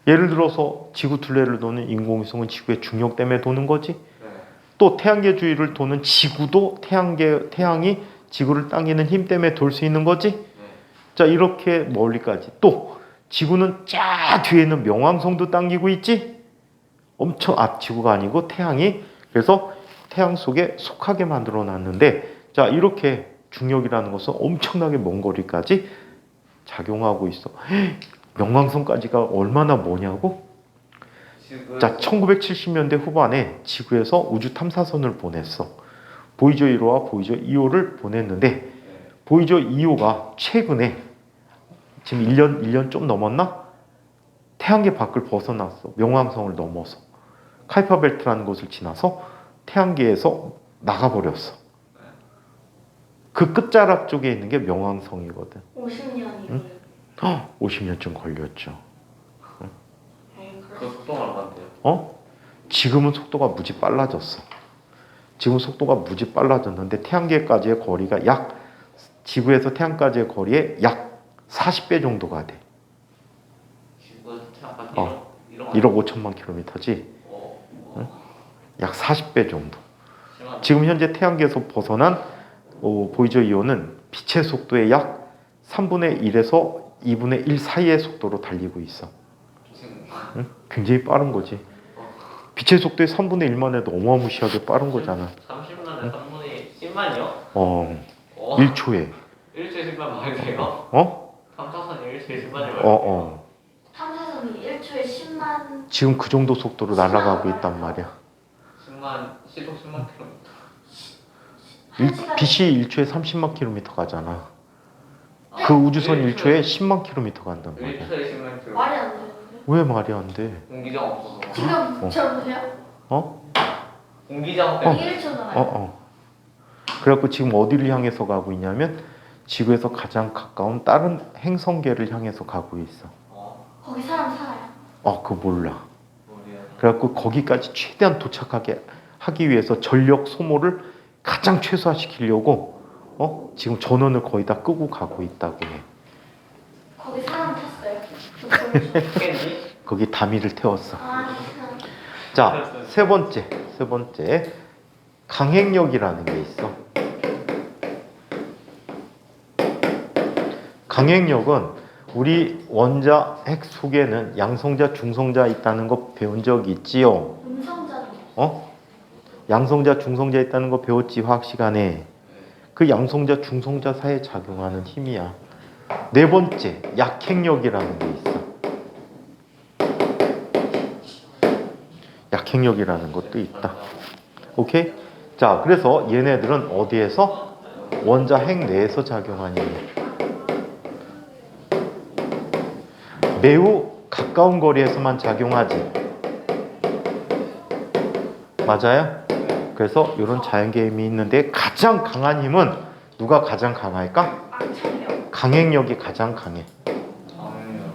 예를 들어서 지구 둘레를 도는 인공위성은 지구의 중력 때문에 도는 거지. 네. 또 태양계 주위를 도는 지구도 태양이 지구를 당기는 힘 때문에 돌 수 있는 거지. 네. 자, 이렇게 멀리까지. 또 지구는 쫙 뒤에 있는 명왕성도 당기고 있지. 엄청 지구가 아니고 태양이. 그래서 태양 속에 속하게 만들어 놨는데, 자, 이렇게 중력이라는 것은 엄청나게 먼 거리까지 작용하고 있어. 명왕성까지가 얼마나 머냐고? 자, 1970년대 후반에 지구에서 우주 탐사선을 보냈어. 보이저 1호와 보이저 2호를 보냈는데, 보이저 2호가 최근에 지금 1년 좀 넘었나? 태양계 밖을 벗어났어. 명왕성을 넘어서. 카이퍼 벨트라는 곳을 지나서 태양계에서 나가버렸어. 그 끝자락 쪽에 있는 게 명왕성이거든. 50년이요. 응? 50년쯤 걸렸죠. 그 속도가 얼마인데요? 지금은 속도가 무지 빨라졌어. 지금 속도가 무지 빨라졌는데 태양계까지의 거리가 지구에서 태양까지의 거리의 약 40배 정도가 돼. 지구에서 태양까지 1억 5천만 킬로미터지. 약 40배 정도. 지금 현재 태양계에서 벗어난 보이저 2호는 빛의 속도의 약 3분의 1에서 2분의 1 사이의 속도로 달리고 있어. 응? 굉장히 빠른 거지. 빛의 속도의 3분의 1만 해도 어마무시하게 빠른 거잖아. 30만에 3분의 10만이요? 1초에. 1초에 10만 말이 돼요? 탐사선이 1초에 10만이 말이 돼요? 탐사선이 1초에 10만 10만. 지금 그 정도 속도로 날아가고 있단 말이야. 10만 시속 10만 킬로미터. 빛이 1초에 30만 킬로미터 가잖아. 그 우주선 1초에 10만 킬로미터 간단 말이야. 1초에 10만 킬로미터. 말이 안 되는데. 왜 말이 안 돼? 공기장 없어서. 지금 저 보세요. 어? 공기장 때문에. 이게 1초잖아요. 그래갖고 지금 어디를 향해서 가고 있냐면 지구에서 가장 가까운 다른 행성계를 향해서 가고 있어. 거기 사람 살아요. 그거 몰라. 뭐야. 그래갖고 거기까지 최대한 도착하게 하기 위해서 전력 소모를 가장 최소화시키려고 지금 전원을 거의 다 끄고 가고 있다고 해. 거기 사람 탔어요. 깼니? 거기 다미를 태웠어. 아, 자, 세 번째 강행력이라는 게 있어. 강행력은 우리 원자 핵 속에는 양성자, 중성자 있다는 거 배운 적 있지요? 음성자는 양성자, 중성자 있다는 거 배웠지 화학 시간에. 그 양성자, 중성자 사이에 작용하는 힘이야. 네 번째 약행력이라는 게 있어. 약행력이라는 것도 있다. 오케이? 자, 그래서 얘네들은 어디에서? 원자 핵 내에서 작용하니 매우 가까운 거리에서만 작용하지. 맞아요? 그래서 이런 자연계임이 있는데 가장 강한 힘은 누가 가장 강할까? 악착력. 강행력이 가장 강해. 강행력.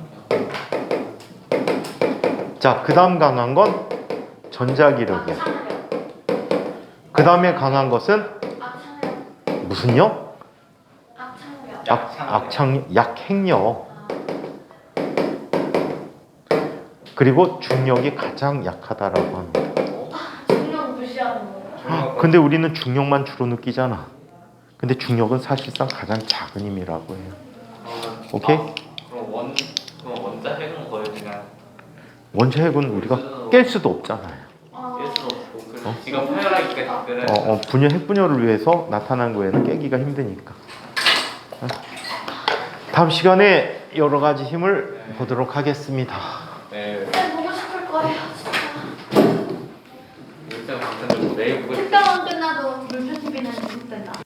자, 그 다음 강한 건 전자기력이야. 악착력. 그 다음에 강한 것은 악착력. 무슨 력? 악착력. 약행력. 그리고 중력이 가장 약하다라고 합니다. 중력 무시하는 거예요. 근데 우리는 중력만 주로 느끼잖아. 근데 중력은 사실상 가장 작은 힘이라고 해요. 오케이? 그럼 원자 핵은 거의 그냥 원자 핵은 우리가 깰 수도 없잖아요. 깰 수도 없고 그래서 지금 파열하기까지 특별해. 분열 핵분열을 위해서 나타난 거에는 깨기가 힘드니까. 다음 시간에 여러 가지 힘을 보도록 하겠습니다. 네. 보고 싶을 거예요. 진짜. 요즘 방송 내일 보고 특강은 끝나도 물표 TV는 계속된다.